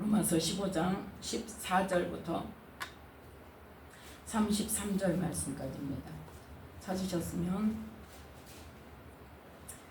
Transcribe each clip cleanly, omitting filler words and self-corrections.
로마서 15장 14절부터 33절 말씀까지입니다. 찾으셨으면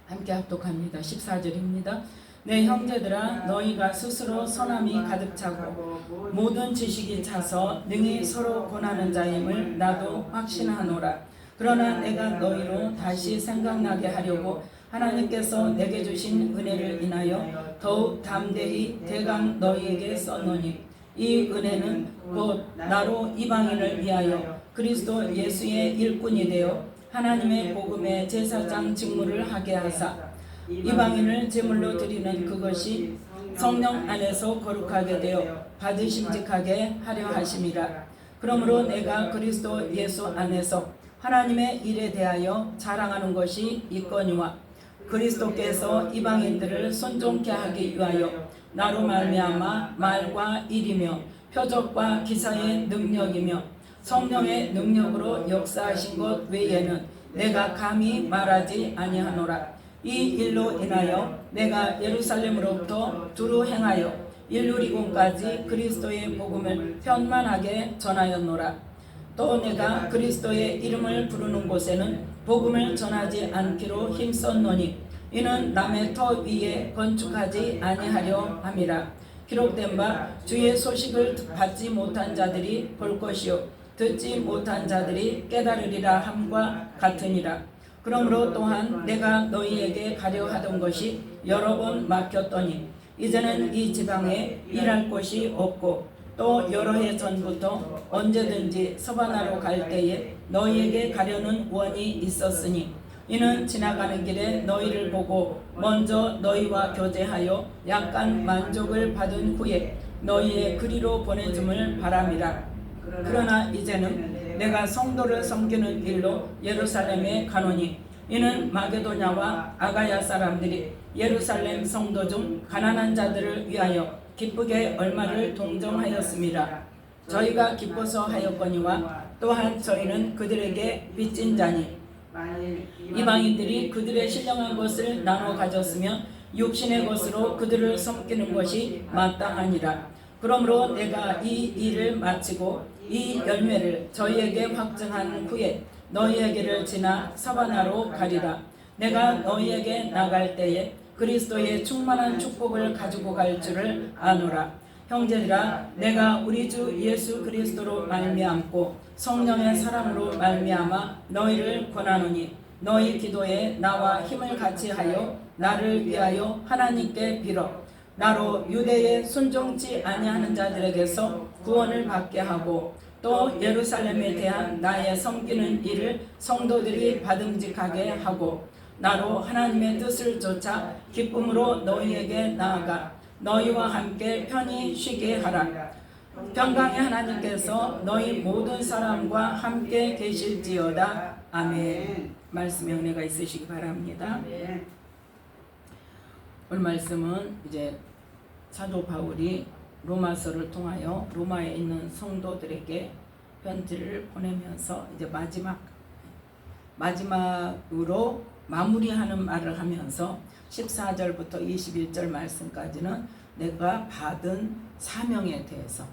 함께 합독합니다. 14절입니다. 내 형제들아, 너희가 스스로 선함이 가득 차고 모든 지식이 차서 능히 서로 권하는 자임을 나도 확신하노라. 그러나 내가 너희로 다시 생각나게 하려고 하나님께서 내게 주신 은혜를 인하여 더욱 담대히 대강 너희에게 썼노니, 이 은혜는 곧 나로 이방인을 위하여 그리스도 예수의 일꾼이 되어 하나님의 복음의 제사장 직무를 하게 하사 이방인을 제물로 드리는 그것이 성령 안에서 거룩하게 되어 받으심직하게 하려 하심이라. 그러므로 내가 그리스도 예수 안에서 하나님의 일에 대하여 자랑하는 것이 있거니와 그리스도께서 이방인들을 순종케 하기 위하여 나로 말미암아 말과 일이며 표적과 기사의 능력이며 성령의 능력으로 역사하신 것 외에는 내가 감히 말하지 아니하노라. 이 일로 인하여 내가 예루살렘으로부터 두루 행하여 일루리곤까지 그리스도의 복음을 편만하게 전하였노라. 또 내가 그리스도의 이름을 부르는 곳에는 복음을 전하지 않기로 힘썼노니, 이는 남의 터 위에 건축하지 아니하려 함이라. 기록된 바 주의 소식을 받지 못한 자들이 볼 것이요 듣지 못한 자들이 깨달으리라 함과 같으니라. 그러므로 또한 내가 너희에게 가려 하던 것이 여러 번 막혔더니 이제는 이 지방에 일할 곳이 없고, 또 여러 해 전부터 언제든지 서바나로 갈 때에 너희에게 가려는 원이 있었으니, 이는 지나가는 길에 너희를 보고 먼저 너희와 교제하여 약간 만족을 받은 후에 너희의 그리로 보내줌을 바람이라. 그러나 이제는 내가 성도를 섬기는 일로 예루살렘에 가노니, 이는 마게도냐와 아가야 사람들이 예루살렘 성도 중 가난한 자들을 위하여 기쁘게 얼마를 동정하였음이라. 저희가 기뻐서 하였거니와 또한 저희는 그들에게 빚진 자니, 이방인들이 그들의 신령한 것을 나눠 가졌으면 육신의 것으로 그들을 섬기는 것이 마땅하니라. 그러므로 내가 이 일을 마치고 이 열매를 저희에게 확증한 후에 너희에게를 지나 사바나로 가리라. 내가 너희에게 나갈 때에 그리스도의 충만한 축복을 가지고 갈 줄을 아노라. 형제들아, 내가 우리 주 예수 그리스도로 말미암고 성령의 사랑으로 말미암아 너희를 권하노니, 너희 기도에 나와 힘을 같이 하여 나를 위하여 하나님께 빌어 나로 유대에 순종치 아니하는 자들에게서 구원을 받게 하고, 또 예루살렘에 대한 나의 섬기는 일을 성도들이 받음직하게 하고, 나로 하나님의 뜻을 쫓아 기쁨으로 너희에게 나아가 너희와 함께 편히 쉬게 하라. 평강의 하나님께서 너희 모든 사람과 함께 계실지어다. 아멘. 말씀의 은혜가 있으시기 바랍니다. 오늘 말씀은 이제 사도 바울이 로마서를 통하여 로마에 있는 성도들에게 편지를 보내면서 이제 마지막으로 마무리하는 말을 하면서 14절부터 21절 말씀까지는 내가 받은 사명에 대해서,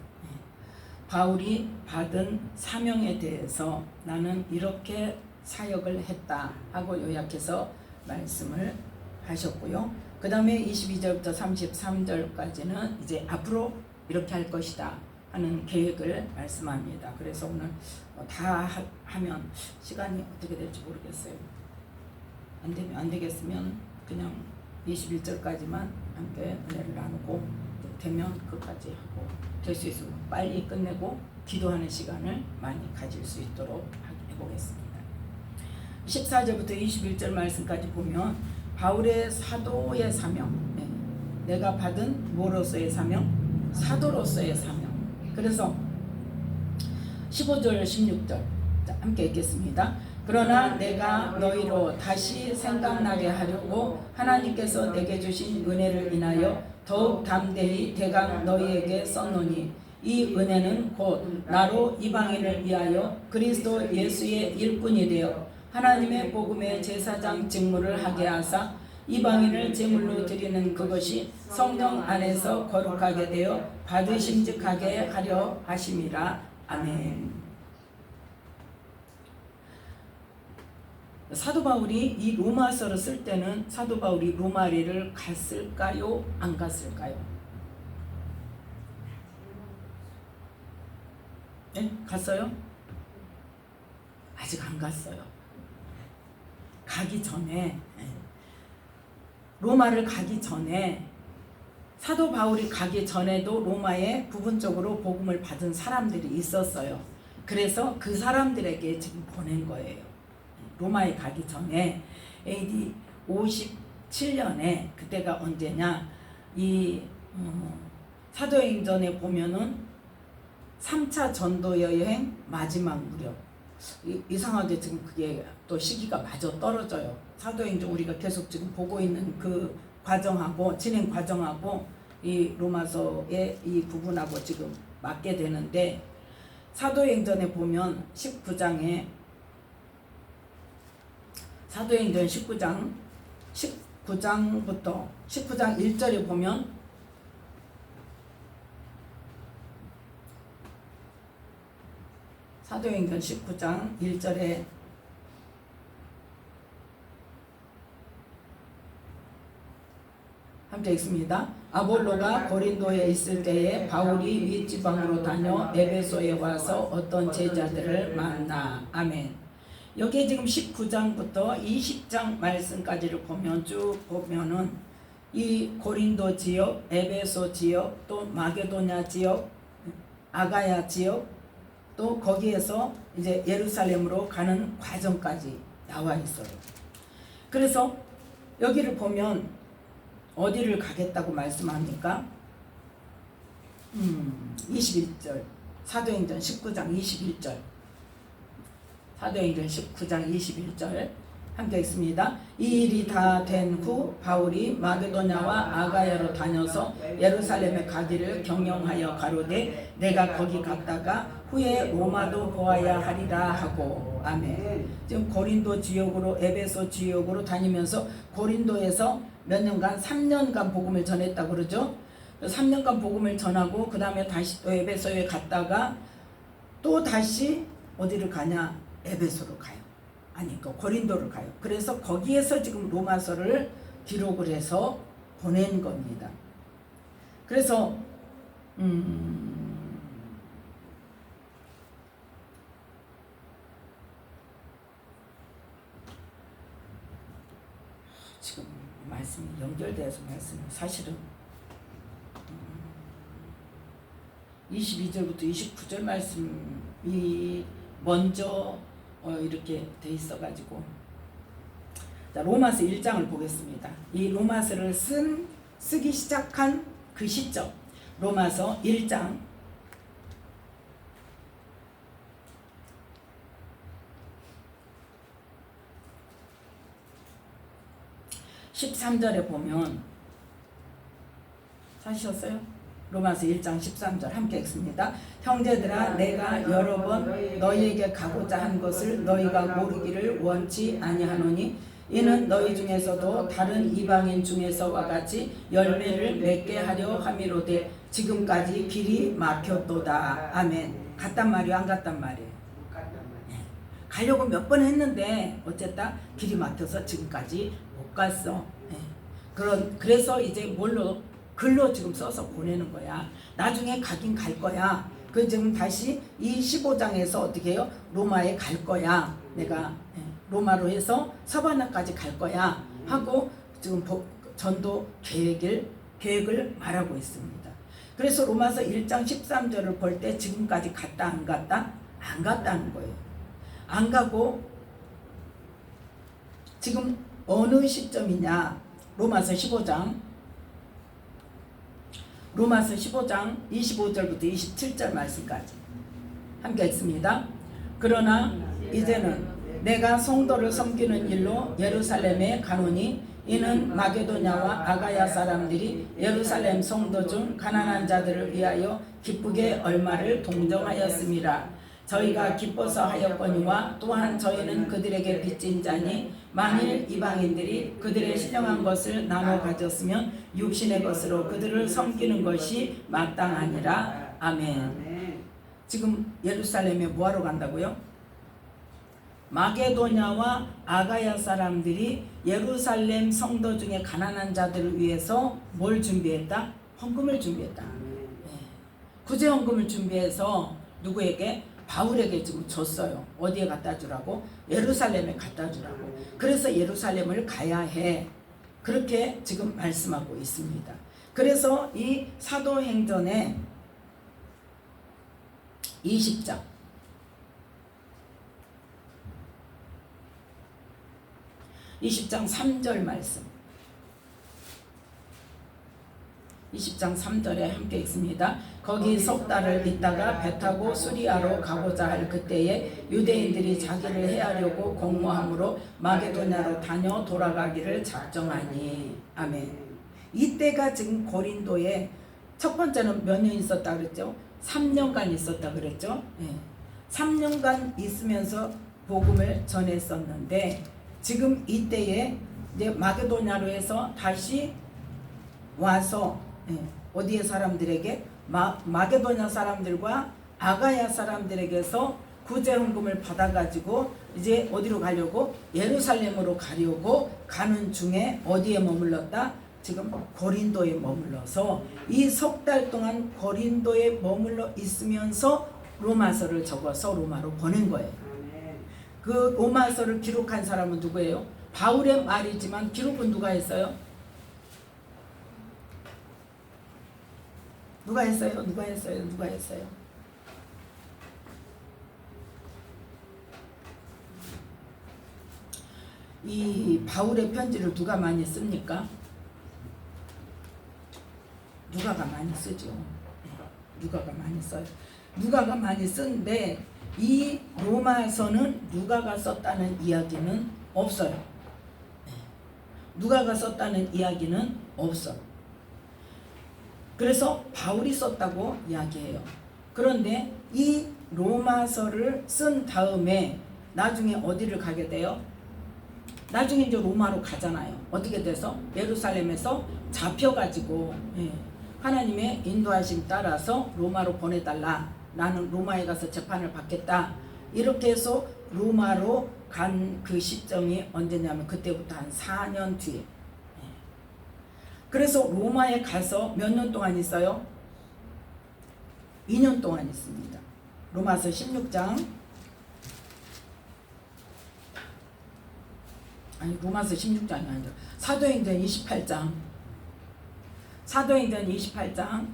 바울이 받은 사명에 대해서 나는 이렇게 사역을 했다 하고 요약해서 말씀을 하셨고요. 그 다음에 22절부터 33절까지는 이제 앞으로 이렇게 할 것이다 하는 계획을 말씀합니다. 그래서 오늘 다 하면 시간이 어떻게 될지 모르겠어요. 안 되겠으면 그냥 21절까지만 함께 은혜를 나누고, 되면 그까지 하고, 될 수 있으면 빨리 끝내고 기도하는 시간을 많이 가질 수 있도록 해보겠습니다. 14절부터 21절 말씀까지 보면 바울의 사도의 사명, 내가 받은 뭐로서의 사명? 사도로서의 사명. 그래서 15절 16절 함께 읽겠습니다. 그러나 내가 너희로 다시 생각나게 하려고 하나님께서 내게 주신 은혜를 인하여 더욱 담대히 대강 너희에게 썼노니, 이 은혜는 곧 나로 이방인을 위하여 그리스도 예수의 일꾼이 되어 하나님의 복음의 제사장 직무를 하게 하사 이방인을 제물로 드리는 그것이 성령 안에서 거룩하게 되어 받으심직하게 하려 하심이라. 아멘. 사도 바울이 이 로마서를 쓸 때는 사도 바울이 로마리를 갔을까요? 안 갔을까요? 네? 갔어요? 아직 안 갔어요. 가기 전에, 로마를 가기 전에, 사도 바울이 가기 전에도 로마에 부분적으로 복음을 받은 사람들이 있었어요. 그래서 그 사람들에게 지금 보낸 거예요. 로마에 가기 전에 AD 57년에, 그때가 언제냐, 이 사도행전에 보면은 3차 전도 여행 마지막 무렵. 이상하게 지금 그게 또 시기가 마저 떨어져요. 사도행전 우리가 계속 지금 보고 있는 그 과정하고, 진행 과정하고 이 로마서의 이 부분하고 지금 맞게 되는데, 사도행전에 보면 19장에, 사도행전 19장부터 19장 1절에 보면 사도행전 19장 1절에 함께 읽습니다. 아볼로가 고린도에 있을 때에 바울이 윗지방으로 다녀 에베소에 와서 어떤 제자들을 만나. 아멘. 여기에 지금 19장부터 20장 말씀까지를 보면, 쭉 보면은 이 고린도 지역, 에베소 지역, 또 마게도냐 지역, 아가야 지역, 또 거기에서 이제 예루살렘으로 가는 과정까지 나와 있어요. 그래서 여기를 보면 어디를 가겠다고 말씀합니까? 21절, 사도행전 19장 21절, 사도행전 19장 21절 함께 읽습니다. 이 일이 다 된 후 바울이 마게도냐와 아가야로 다녀서 예루살렘에 가기를 경영하여 가로되 내가 거기 갔다가 후에 로마도 보아야 하리라 하고. 아멘. 지금 고린도 지역으로, 에베소 지역으로 다니면서 고린도에서 몇 년간, 3년간 복음을 전했다고 그러죠. 3년간 복음을 전하고 그 다음에 다시 또 에베소에 갔다가 또 다시 어디를 가냐? 에베소로 가요. 아니, 그 고린도를 가요. 그래서 거기에서 지금 로마서를 기록을 해서 보낸 겁니다. 그래서 지금 말씀이 연결돼서 말씀이 사실은 22절부터 29절 말씀이 먼저 이렇게 돼 있어가지고, 자, 로마서 1장을 보겠습니다. 이 로마서를 쓰기 시작한 그 시점, 로마서 1장 13절에 보면, 찾으셨어요? 로마서 1장 13절 함께 읽습니다. 형제들아, 내가 여러 번 너희에게 가고자 한 것을 너희가 모르기를 원치 아니하노니 이는 너희 중에서도 다른 이방인 중에서와 같이 열매를 맺게 하려 함이로되 지금까지 길이 막혔도다. 아멘. 갔단 말이요, 안 갔단 말이에요? 가려고 몇 번 했는데 어쨌든 길이 막혀서 지금까지 못 갔어. 그래서 이제 뭘로, 글로 지금 써서 보내는 거야. 나중에 가긴 갈 거야. 그 지금 다시 이 15장에서 어떻게 해요? 로마에 갈 거야. 내가 로마로 해서 서바나까지 갈 거야 하고 지금 전도 계획을 말하고 있습니다. 그래서 로마서 1장 13절을 볼 때 지금까지 갔다 안 갔다? 안 갔다는 거예요. 안 가고 지금 어느 시점이냐? 로마서 15장 25절부터 27절 말씀까지 함께 읽습니다. 그러나 이제는 내가 성도를 섬기는 일로 예루살렘에 가노니 이는 마게도냐와 아가야 사람들이 예루살렘 성도 중 가난한 자들을 위하여 기쁘게 얼마를 동정하였음이라. 저희가 기뻐서 하였거니와 또한 저희는 그들에게 빚진 자니 만일 이방인들이 그들의 신령한 것을 나눠 가졌으면 육신의 것으로 그들을 섬기는 것이 마땅하니라. 아멘. 지금 예루살렘에 뭐하러 간다고요? 마게도냐와 아가야 사람들이 예루살렘 성도 중에 가난한 자들을 위해서 뭘 준비했다? 헌금을 준비했다. 구제 헌금을 준비해서 누구에게? 바울에게 지금 줬어요. 어디에 갖다 주라고? 예루살렘에 갖다 주라고. 그래서 예루살렘을 가야 해. 그렇게 지금 말씀하고 있습니다. 그래서 이 사도행전의 20장 3절 말씀, 20장 3절에 함께 읽습니다. 거기 석 달을 있다가 배 타고 수리아로 가고자 할 그때에 유대인들이 자기를 해하려고 공모함으로 마게도냐로 다녀 돌아가기를 작정하니. 아멘. 이때가 지금 고린도에 첫 번째는 몇 년 있었다 그랬죠? 3년간 있었다 그랬죠? 3년간 있으면서 복음을 전했었는데 지금 이때에 이제 마게도냐로 해서 다시 와서 어디에 사람들에게? 마게도냐 사람들과 아가야 사람들에게서 구제헌금을 받아가지고 이제 어디로 가려고? 예루살렘으로 가려고 가는 중에 어디에 머물렀다? 지금 고린도에 머물러서 이 석 달 동안 고린도에 머물러 있으면서 로마서를 적어서 로마로 보낸 거예요. 그 로마서를 기록한 사람은 누구예요? 바울의 말이지만 기록은 누가 했어요? 누가 했어요? 누가 했어요? 누가 했어요? 이 바울의 편지를 누가 많이 씁니까? 누가가 많이 쓰죠. 누가가 많이 써요. 누가가 많이 쓰는데 이 로마서는 누가가 썼다는 이야기는 없어요. 누가가 썼다는 이야기는 없어. 그래서 바울이 썼다고 이야기해요. 그런데 이 로마서를 쓴 다음에 나중에 어디를 가게 돼요? 나중에 이제 로마로 가잖아요. 어떻게 돼서? 예루살렘에서 잡혀가지고 하나님의 인도하심 따라서 로마로 보내달라. 나는 로마에 가서 재판을 받겠다. 이렇게 해서 로마로 간 그 시점이 언제냐면 그때부터 한 4년 뒤에. 그래서 로마에 가서 몇 년 동안 있어요? 2년 동안 있습니다. 로마서 16장. 아니 로마서 16장이 아니라 사도행전 28장. 사도행전 28장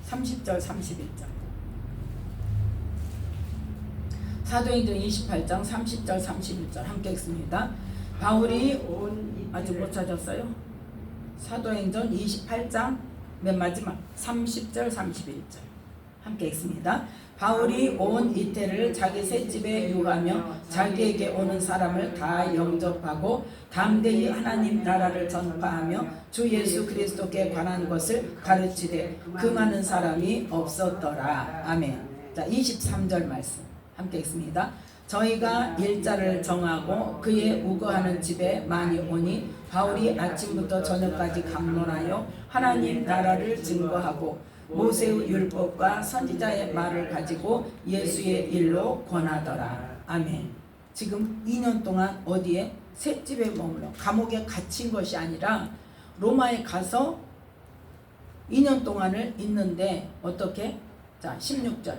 30절 31절. 사도행전 28장 30절 31절 함께 읽습니다. 바울이 아직 못 찾았어요? 사도행전 28장 맨 마지막 30절 31절 함께 읽습니다. 바울이 온 이태를 자기 셋집에 유하며 자기에게 오는 사람을 다 영접하고 담대히 하나님 나라를 전파하며 주 예수 그리스도께 관한 것을 가르치되 그 많은 사람이 없었더라. 아멘. 자, 23절 말씀 함께 읽습니다. 저희가 일자를 정하고 그의 우거하는 집에 많이 오니 바울이 아침부터 저녁까지 강론하여 하나님 나라를 증거하고 모세의 율법과 선지자의 말을 가지고 예수의 일로 권하더라. 아멘. 지금 2년 동안 어디에? 셋집에 머물러 감옥에 갇힌 것이 아니라 로마에 가서 2년 동안을 있는데 어떻게? 자, 16절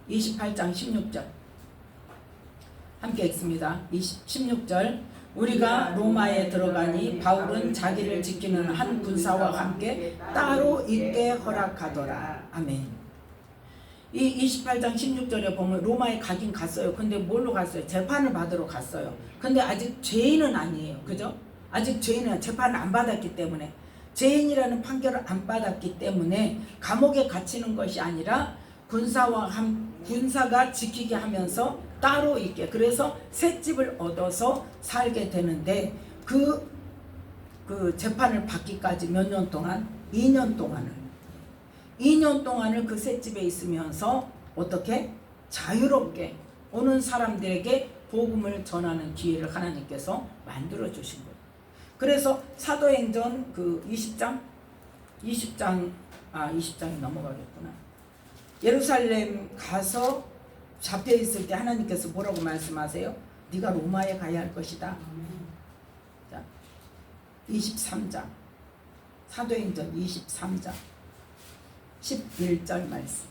28장 16절 함께 읽습니다. 16절 우리가 로마에 들어가니 바울은 자기를 지키는 한 군사와 함께 따로 있게 허락하더라. 아멘. 이 28장 16절에 보면 로마에 가긴 갔어요. 근데 뭘로 갔어요? 재판을 받으러 갔어요. 근데 아직 죄인은 아니에요. 그죠? 아직 죄인은 재판을 안 받았기 때문에 죄인이라는 판결을 안 받았기 때문에 감옥에 갇히는 것이 아니라 군사가 지키게 하면서 따로 있게, 그래서 셋집을 얻어서 살게 되는데 그 그 재판을 받기까지 몇 년 동안? 2년 동안을 그 셋집에 있으면서 어떻게? 자유롭게 오는 사람들에게 복음을 전하는 기회를 하나님께서 만들어 주신 거예요. 그래서 사도행전 그 20장이 넘어가겠구나. 예루살렘 가서 잡혀 있을 때 하나님께서 뭐라고 말씀하세요? 네가 로마에 가야 할 것이다. 자, 23장 사도행전 23장 11절 말씀.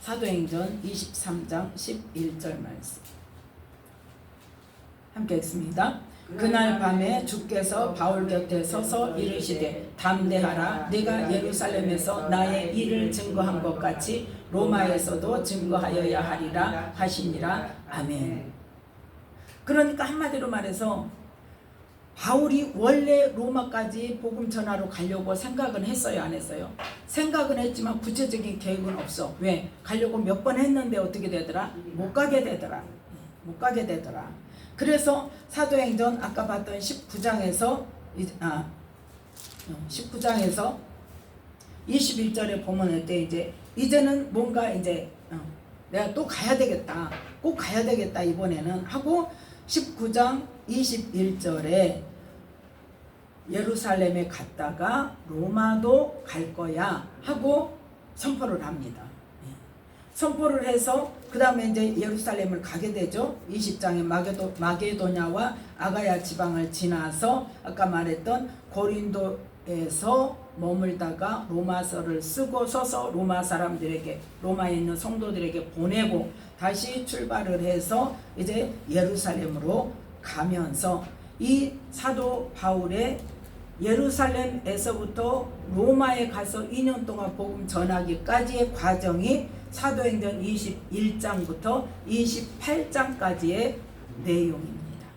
사도행전 23장 11절 말씀. 함께 읽습니다. 그날 밤에 주께서 바울 곁에 서서 이르시되 담대하라. 네가 예루살렘에서 나의 일을 증거한 것 같이 로마에서도 증거하여야 하리라 하시니라. 아멘. 그러니까 한마디로 말해서 바울이 원래 로마까지 복음 전하러 가려고 생각은 했어요, 안 했어요? 생각은 했지만 구체적인 계획은 없어. 왜? 가려고 몇 번 했는데 어떻게 되더라? 못 가게 되더라. 그래서 사도행전 아까 봤던 19장에서 21절에 보면 이제는 뭔가 내가 또 가야 되겠다. 꼭 가야 되겠다 이번에는 하고 19장 21절에 예루살렘에 갔다가 로마도 갈 거야 하고 선포를 합니다. 선포를 해서 그 다음에 이제 예루살렘을 가게 되죠. 20장에 마게도냐와 아가야 지방을 지나서 아까 말했던 고린도에서 머물다가 로마서를 쓰고 서서 로마 사람들에게, 로마에 있는 성도들에게 보내고 다시 출발을 해서 이제 예루살렘으로 가면서 이 사도 바울의 예루살렘에서부터 로마에 가서 2년 동안 복음 전하기까지의 과정이 사도행전 21장부터 28장까지의 내용입니다.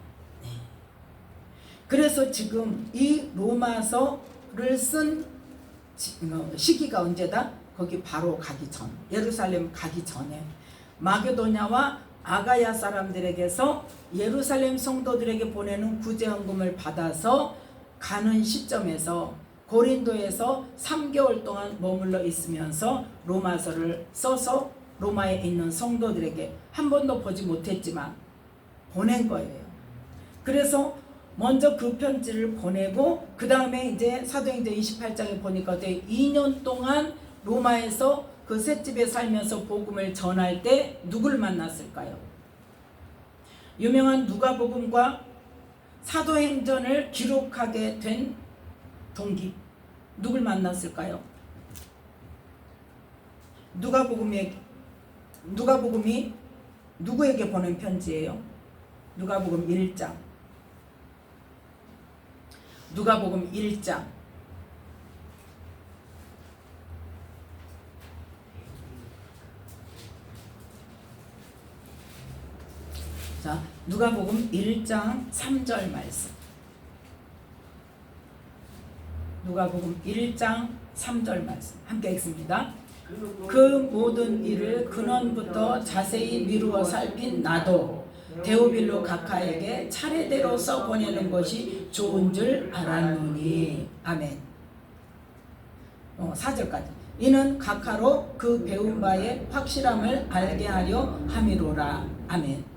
그래서 지금 이 로마서를 쓴 시기가 언제다? 거기 바로 가기 전, 예루살렘 가기 전에 마게도냐와 아가야 사람들에게서 예루살렘 성도들에게 보내는 구제헌금을 받아서 가는 시점에서 고린도에서 3개월 동안 머물러 있으면서 로마서를 써서 로마에 있는 성도들에게 한 번도 보지 못했지만 보낸 거예요. 그래서 먼저 그 편지를 보내고 그 다음에 이제 사도행전 28장에 보니까 2년 동안 로마에서 그 셋집에 살면서 복음을 전할 때 누굴 만났을까요? 유명한 누가복음과 사도행전을 기록하게 된 동기 누굴 만났을까요? 누가복음이 누구에게 보낸 편지예요? 누가복음 1장. 누가복음 1장. 자, 누가복음 1장 3절 말씀. 누가복음 1장 3절 말씀 함께 읽습니다. 그 모든 일을 근원부터 자세히 미루어 살핀 나도 데오빌로 각하에게 차례대로 써보내는 것이 좋은 줄 알았노니. 아멘. 4절까지. 이는 각하로 그 배운 바의 확실함을 알게 하려 함이로라. 아멘.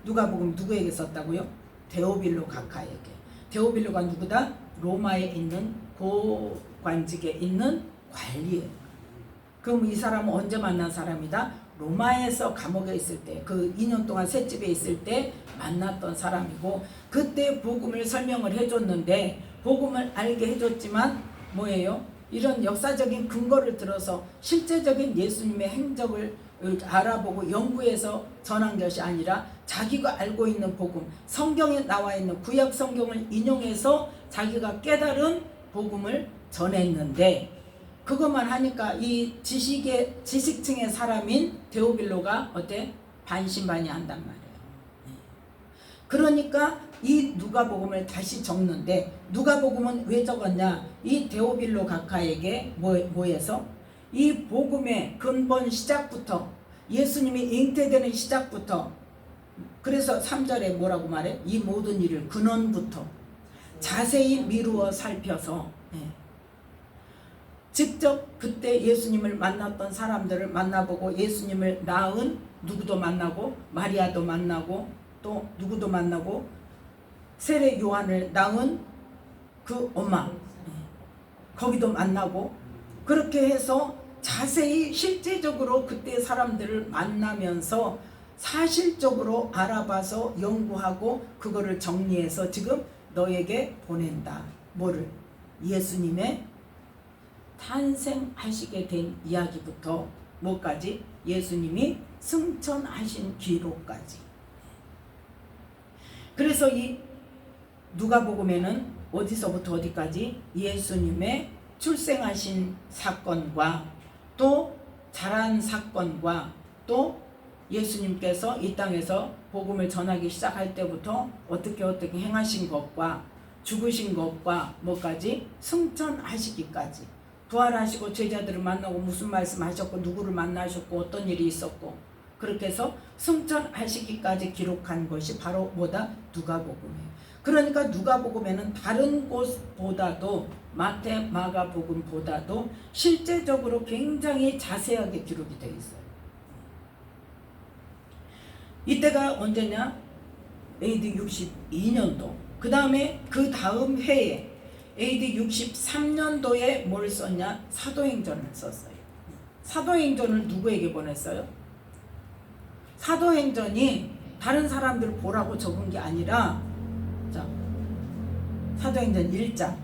누가복음 누구에게 썼다고요? 데오빌로 각하에게. 데오빌로가 누구다? 로마에 있는 고관직에 있는 관리예요. 그럼 이 사람은 언제 만난 사람이다? 로마에서 감옥에 있을 때, 그 2년 동안 셋집에 있을 때 만났던 사람이고, 그때 복음을 설명을 해줬는데, 복음을 알게 해줬지만 뭐예요? 이런 역사적인 근거를 들어서 실제적인 예수님의 행적을 알아보고 연구해서 전한 것이 아니라 자기가 알고 있는 복음, 성경에 나와 있는 구약 성경을 인용해서 자기가 깨달은 복음을 전했는데, 그것만 하니까 이 지식층의 사람인 데오빌로가 어때? 반신반의한단 말이에요. 그러니까 이 누가복음을 다시 적는데, 누가복음은 왜 적었냐? 이 데오빌로 각하에게 뭐해서? 이 복음의 근본 시작부터, 예수님이 잉태되는 시작부터 그래서 3절에 뭐라고 말해? 이 모든 일을 근원부터 자세히 미루어 살펴서 직접 그때 예수님을 만났던 사람들을 만나보고 예수님을 낳은 누구도 만나고 마리아도 만나고 또 누구도 만나고 세례 요한을 낳은 그 엄마 거기도 만나고 그렇게 해서 자세히 실제적으로 그때 사람들을 만나면서 사실적으로 알아봐서 연구하고 그거를 정리해서 지금 너에게 보낸다. 뭐를? 예수님의 탄생하시게 된 이야기부터 뭐까지? 예수님이 승천하신 기록까지. 그래서 이 누가복음에는 어디서부터 어디까지? 예수님의 출생하신 사건과 또 자란 사건과 또 예수님께서 이 땅에서 복음을 전하기 시작할 때부터 어떻게 행하신 것과 죽으신 것과 뭐까지? 승천하시기까지. 부활하시고 제자들을 만나고 무슨 말씀하셨고 누구를 만나셨고 어떤 일이 있었고 그렇게 해서 승천하시기까지 기록한 것이 바로 뭐다? 누가복음이에요. 그러니까 누가복음에는 다른 곳보다도 마태, 마가복음보다도 실제적으로 굉장히 자세하게 기록이 되어 있어요. 이때가 언제냐? AD 62년도. 그 다음에 그 다음 해에 AD 63년도에 뭘 썼냐? 사도행전을 썼어요. 사도행전을 누구에게 보냈어요? 사도행전이 다른 사람들 보라고 적은 게 아니라 자, 사도행전 1장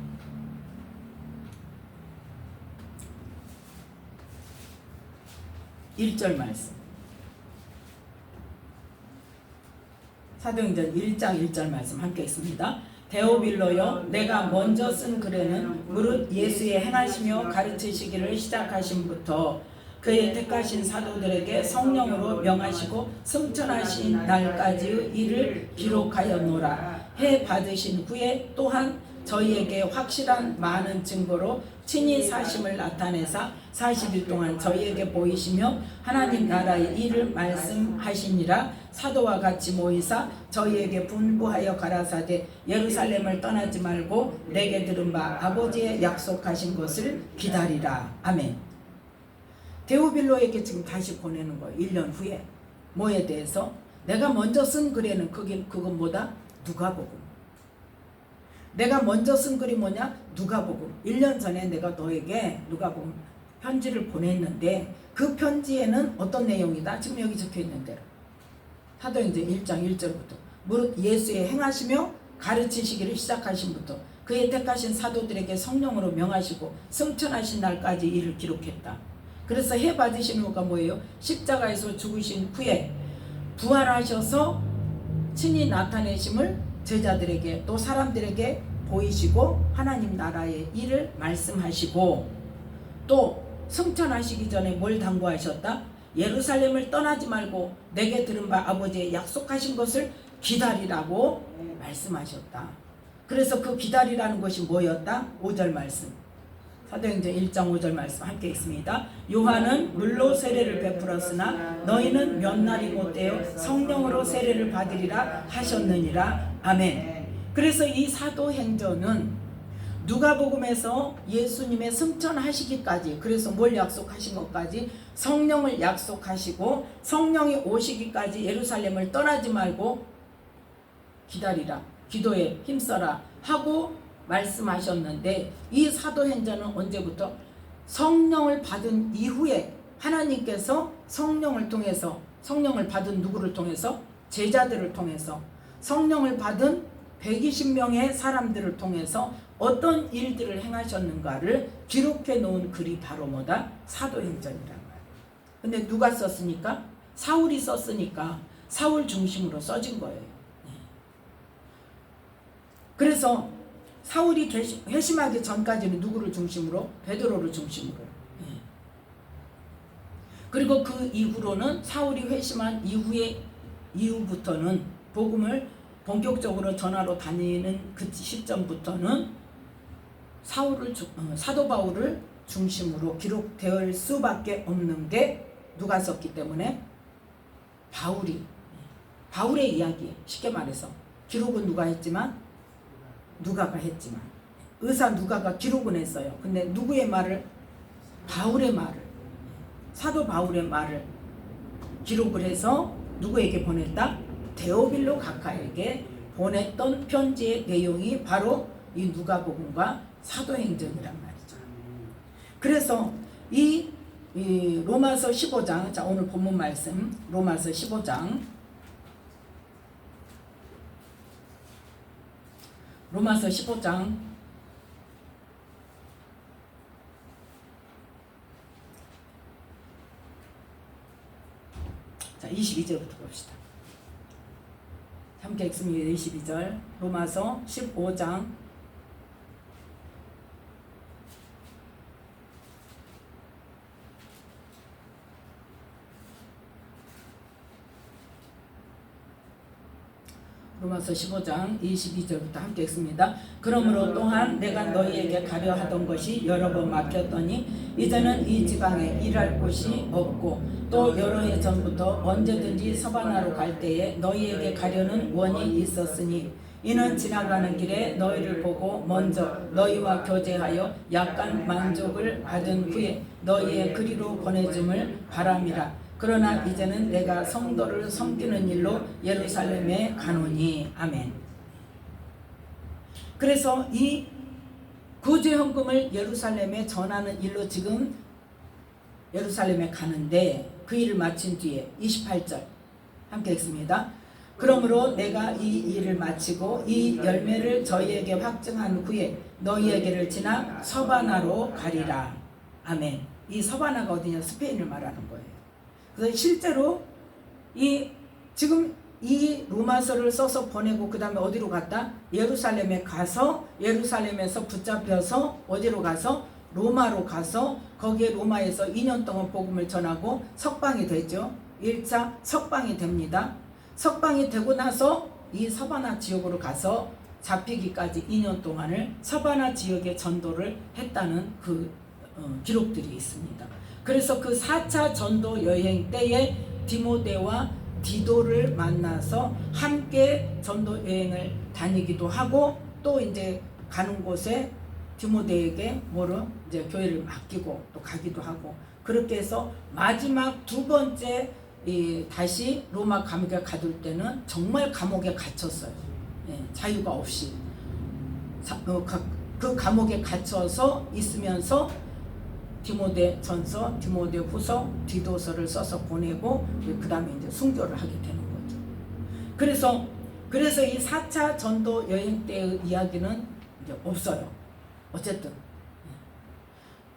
1절 말씀. 사도행전 1장 1절 말씀 함께 있습니다. 데오빌로여, 내가 먼저 쓴 글에는 무릇 예수의 행하시며 가르치시기를 시작하심부터 그의 택하신 사도들에게 성령으로 명하시고 승천하신 날까지의 일을 기록하였노라. 해 받으신 후에 또한 저희에게 확실한 많은 증거로 친히 사심을 나타내사 40일 동안 저희에게 보이시며 하나님 나라의 일을 말씀하시니라. 사도와 같이 모이사 저희에게 분부하여 가라사대 예루살렘을 떠나지 말고 내게 들은 바 아버지의 약속하신 것을 기다리라. 아멘. 데오빌로에게 지금 다시 보내는 거예요. 1년 후에. 뭐에 대해서? 내가 먼저 쓴 글에는 그건 뭐다? 누가복음. 내가 먼저 쓴 글이 뭐냐? 누가복음. 1년 전에 내가 너에게 누가복음 편지를 보냈는데 그 편지에는 어떤 내용이다? 지금 여기 적혀 있는 대로. 사도행전 1장 1절부터 무릇 예수의 행하시며 가르치시기를 시작하신부터 그의 택하신 사도들에게 성령으로 명하시고 승천하신 날까지 이를 기록했다. 그래서 해 받으신 후가 뭐예요? 십자가에서 죽으신 후에 부활하셔서 친히 나타내심을 제자들에게 또 사람들에게 보이시고 하나님 나라의 일을 말씀하시고 또 승천하시기 전에 뭘 당부하셨다? 예루살렘을 떠나지 말고 내게 들은 바 아버지의 약속하신 것을 기다리라고 말씀하셨다. 그래서 그 기다리라는 것이 뭐였다? 5절 말씀. 사도행전 1장 5절 말씀 함께 있습니다. 요한은 물로 세례를 베풀었으나 너희는 몇 날이 못되어 성령으로 세례를 받으리라 하셨느니라. 아멘. 그래서 이 사도행전은 누가복음에서 예수님의 승천하시기까지, 그래서 뭘 약속하신 것까지? 성령을 약속하시고 성령이 오시기까지 예루살렘을 떠나지 말고 기다리라, 기도에 힘써라 하고 말씀하셨는데, 이 사도행전은 언제부터? 성령을 받은 이후에 하나님께서 성령을 통해서, 성령을 받은 누구를 통해서? 제자들을 통해서, 성령을 받은 120명의 사람들을 통해서 어떤 일들을 행하셨는가를 기록해 놓은 글이 바로 뭐다? 사도행전이란 말이에요. 근데 누가 썼으니까? 사울이 썼으니까 사울 중심으로 써진 거예요. 그래서 사울이 회심하기 전까지는 누구를 중심으로? 베드로를 중심으로. 그리고 그 이후로는 사울이 회심한 이후부터는 복음을 본격적으로 전하러 다니는 그 시점부터는 사도 바울을 중심으로 기록될 수밖에 없는 게 누가 썼기 때문에? 바울의 이야기, 쉽게 말해서 기록은 누가 했지만 누가가 했지만 의사 누가가 기록은 했어요. 근데 누구의 말을? 바울의 말을, 사도 바울의 말을 기록을 해서 누구에게 보냈다? 데오빌로 각하에게 보냈던 편지의 내용이 바로 이 누가복음과 사도행전이란 말이죠. 그래서 이 로마서 15장, 자 오늘 본문 말씀 로마서 15장, 로마서 15장 자 22절부터 봅시다. 함께 읽습니다. 22절 로마서 15장 로마서 15장 22절부터 함께 읽습니다. 그러므로 또한 내가 너희에게 가려 하던 것이 여러 번 막혔더니 이제는 이 지방에 일할 곳이 없고 또 여러 해 전부터 언제든지 서바나로 갈 때에 너희에게 가려는 원이 있었으니 이는 지나가는 길에 너희를 보고 먼저 너희와 교제하여 약간 만족을 받은 후에 너희의 그리로 보내줌을 바람이라. 그러나 이제는 내가 성도를 섬기는 일로 예루살렘에 가노니. 아멘. 그래서 이 구주 헌금을 예루살렘에 전하는 일로 지금 예루살렘에 가는데 그 일을 마친 뒤에 28절 함께 읽습니다. 그러므로 내가 이 일을 마치고 이 열매를 저희에게 확증한 후에 너희에게를 지나 서바나로 가리라. 아멘. 이 서바나가 어디냐? 스페인을 말하는 거예요. 그래서 실제로 지금 이 로마서를 써서 보내고 그 다음에 어디로 갔다? 예루살렘에 가서 예루살렘에서 붙잡혀서 어디로 가서? 로마로 가서 거기에 로마에서 2년 동안 복음을 전하고 석방이 되죠. 1차 석방이 됩니다. 석방이 되고 나서 이 서바나 지역으로 가서 잡히기까지 2년 동안을 서바나 지역에 전도를 했다는 그 기록들이 있습니다. 그래서 그 4차 전도 여행 때에 디모데와 디도를 만나서 함께 전도 여행을 다니기도 하고 또 이제 가는 곳에 디모데에게 이제 교회를 맡기고 또 가기도 하고 그렇게 해서 마지막 두 번째 다시 로마 감옥에 가둘 때는 정말 감옥에 갇혔어요. 자유가 없이 그 감옥에 갇혀서 있으면서 디모데 전서, 디모데 후서, 디도서를 써서 보내고 그 다음에 이제 순교를 하게 되는 거죠. 그래서 이 4차 전도 여행 때의 이야기는 이제 없어요. 어쨌든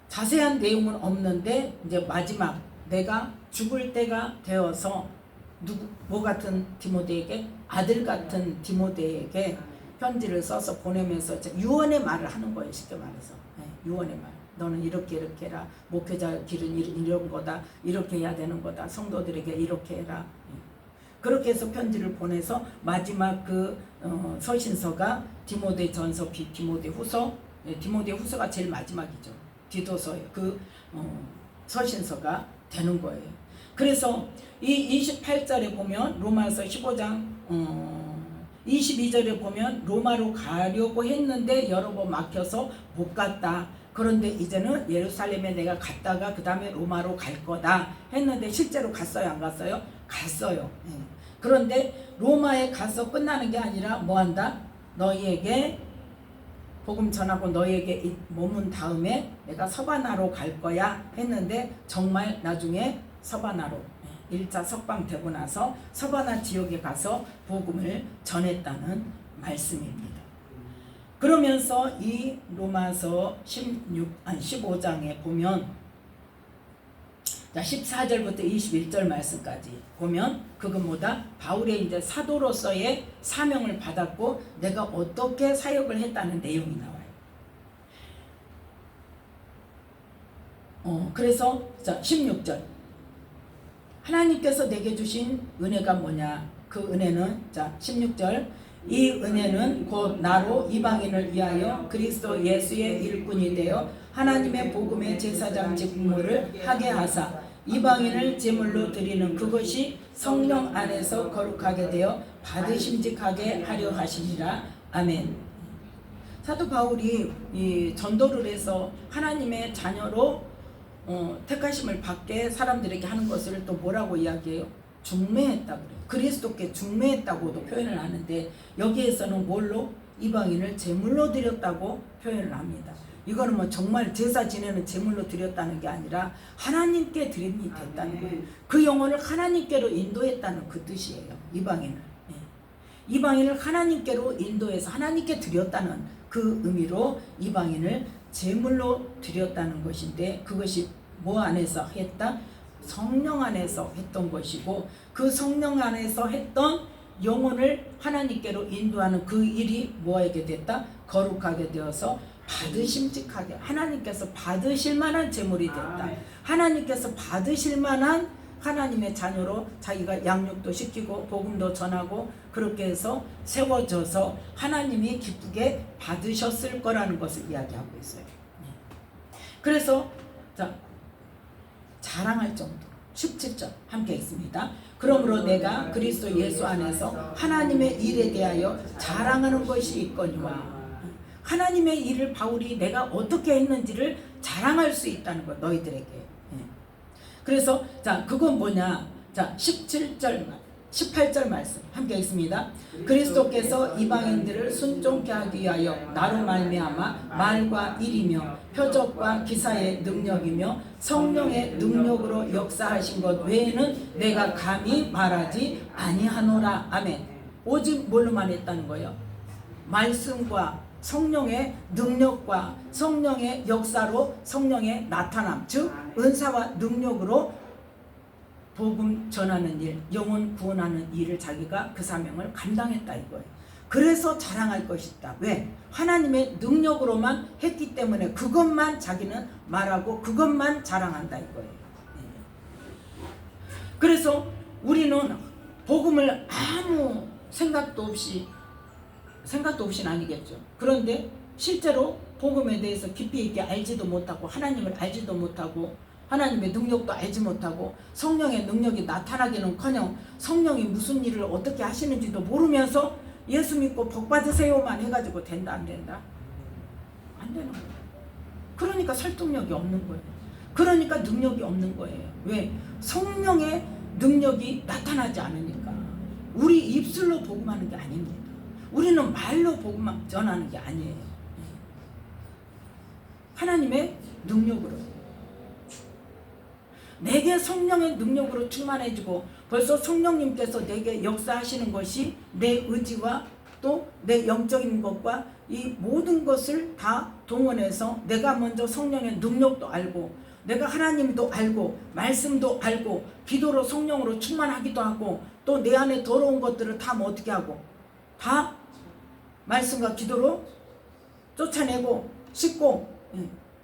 자세한 내용은 없는데 이제 마지막 내가 죽을 때가 되어서 뭐 같은 디모데에게 아들 같은 디모데에게 편지를 써서 보내면서 유언의 말을 하는 거예요. 쉽게 말해서 유언의 말. 너는 이렇게 해라. 목회자 길은 이런 거다. 이렇게 해야 되는 거다. 성도들에게 이렇게 해라. 그렇게 해서 편지를 보내서 마지막 그 서신서가 디모데 전서, 디모데 후서. 디모데 후서가 제일 마지막이죠. 디도서의 그 서신서가 되는 거예요. 그래서 이 28절에 보면 로마서 15장 22절에 보면 로마로 가려고 했는데 여러 번 막혀서 못 갔다. 그런데 이제는 예루살렘에 내가 갔다가 그 다음에 로마로 갈 거다 했는데 실제로 갔어요? 안 갔어요? 갔어요. 그런데 로마에 가서 끝나는 게 아니라 뭐 한다? 너희에게 복음 전하고 너희에게 머문 다음에 내가 서바나로 갈 거야 했는데 정말 나중에 서바나로 1차 석방되고 나서 서바나 지역에 가서 복음을 전했다는 말씀입니다. 그러면서 이 로마서 15장에 보면 14절부터 21절 말씀까지 보면 그건 뭐다? 바울의 이제 사도로서의 사명을 받았고 내가 어떻게 사역을 했다는 내용이 나와요. 그래서 16절 하나님께서 내게 주신 은혜가 뭐냐? 그 은혜는 16절 이 은혜는 곧 나로 이방인을 위하여 그리스도 예수의 일꾼이 되어 하나님의 복음의 제사장 직무를 하게 하사 이방인을 제물로 드리는 그것이 성령 안에서 거룩하게 되어 받으심직하게 하려 하시니라. 아멘. 사도 바울이 이 전도를 해서 하나님의 자녀로 택하심을 받게 사람들에게 하는 것을 또 뭐라고 이야기해요? 중매했다 그래요. 그리스도께 중매했다고도 표현을 하는데 여기에서는 뭘로? 이방인을 제물로 드렸다고 표현을 합니다. 이거는 뭐 정말 제사 지내는 제물로 드렸다는 게 아니라 하나님께 드림이 됐다는 거예요. 그 영혼을 하나님께로 인도했다는 그 뜻이에요. 이방인을. 이방인을 하나님께로 인도해서 하나님께 드렸다는 그 의미로 이방인을 제물로 드렸다는 것인데 그것이 뭐 안에서 했다? 성령 안에서 했던 것이고 그 성령 안에서 했던 영혼을 하나님께로 인도하는 그 일이 뭐하게 됐다? 거룩하게 되어서 받으심직하게 하나님께서 받으실 만한 제물이 됐다. 하나님께서 받으실 만한 하나님의 자녀로 자기가 양육도 시키고 복음도 전하고 그렇게 해서 세워져서 하나님이 기쁘게 받으셨을 거라는 것을 이야기하고 있어요. 그래서 자 자랑할 정도 17절 함께 있습니다. 그러므로 내가 그리스도 예수 안에서 하나님의 일에 대하여 자랑하는 것이 있거니와 하나님의 일을 바울이 내가 어떻게 했는지를 자랑할 수 있다는 거 너희들에게. 그래서 자 그건 뭐냐? 자 17절 18절 말씀 함께 있습니다. 그리스도께서 이방인들을 순종케 하기 위하여 나로 말미암아 말과 일이며 표적과 기사의 능력이며 성령의 능력으로 역사하신 것 외에는 내가 감히 말하지 아니하노라. 아멘. 오직 뭘로만 했다는 거예요? 말씀과 성령의 능력과 성령의 역사로 성령의 나타남 즉 은사와 능력으로 복음 전하는 일, 영혼 구원하는 일을 자기가 그 사명을 감당했다 이거예요. 그래서 자랑할 것이다. 왜? 하나님의 능력으로만 했기 때문에 그것만 자기는 말하고 그것만 자랑한다 이거예요. 그래서 우리는 복음을 아무 생각도 없이는 아니겠죠. 그런데 실제로 복음에 대해서 깊이 있게 알지도 못하고 하나님을 알지도 못하고 하나님의 능력도 알지 못하고 성령의 능력이 나타나기는커녕 성령이 무슨 일을 어떻게 하시는지도 모르면서 예수 믿고 복 받으세요만 해가지고 된다 안 된다? 안 되는 거예요. 그러니까 설득력이 없는 거예요. 그러니까 능력이 없는 거예요. 왜? 성령의 능력이 나타나지 않으니까. 우리 입술로 복음하는 게 아닙니다. 우리는 말로 복음 전하는 게 아니에요. 하나님의 능력으로. 내게 성령의 능력으로 충만해지고 벌써 성령님께서 내게 역사하시는 것이 내 의지와 또 내 영적인 것과 이 모든 것을 다 동원해서 내가 먼저 성령의 능력도 알고 내가 하나님도 알고 말씀도 알고 기도로 성령으로 충만하기도 하고 또 내 안에 더러운 것들을 다 뭐 어떻게 하고 다 말씀과 기도로 쫓아내고 씻고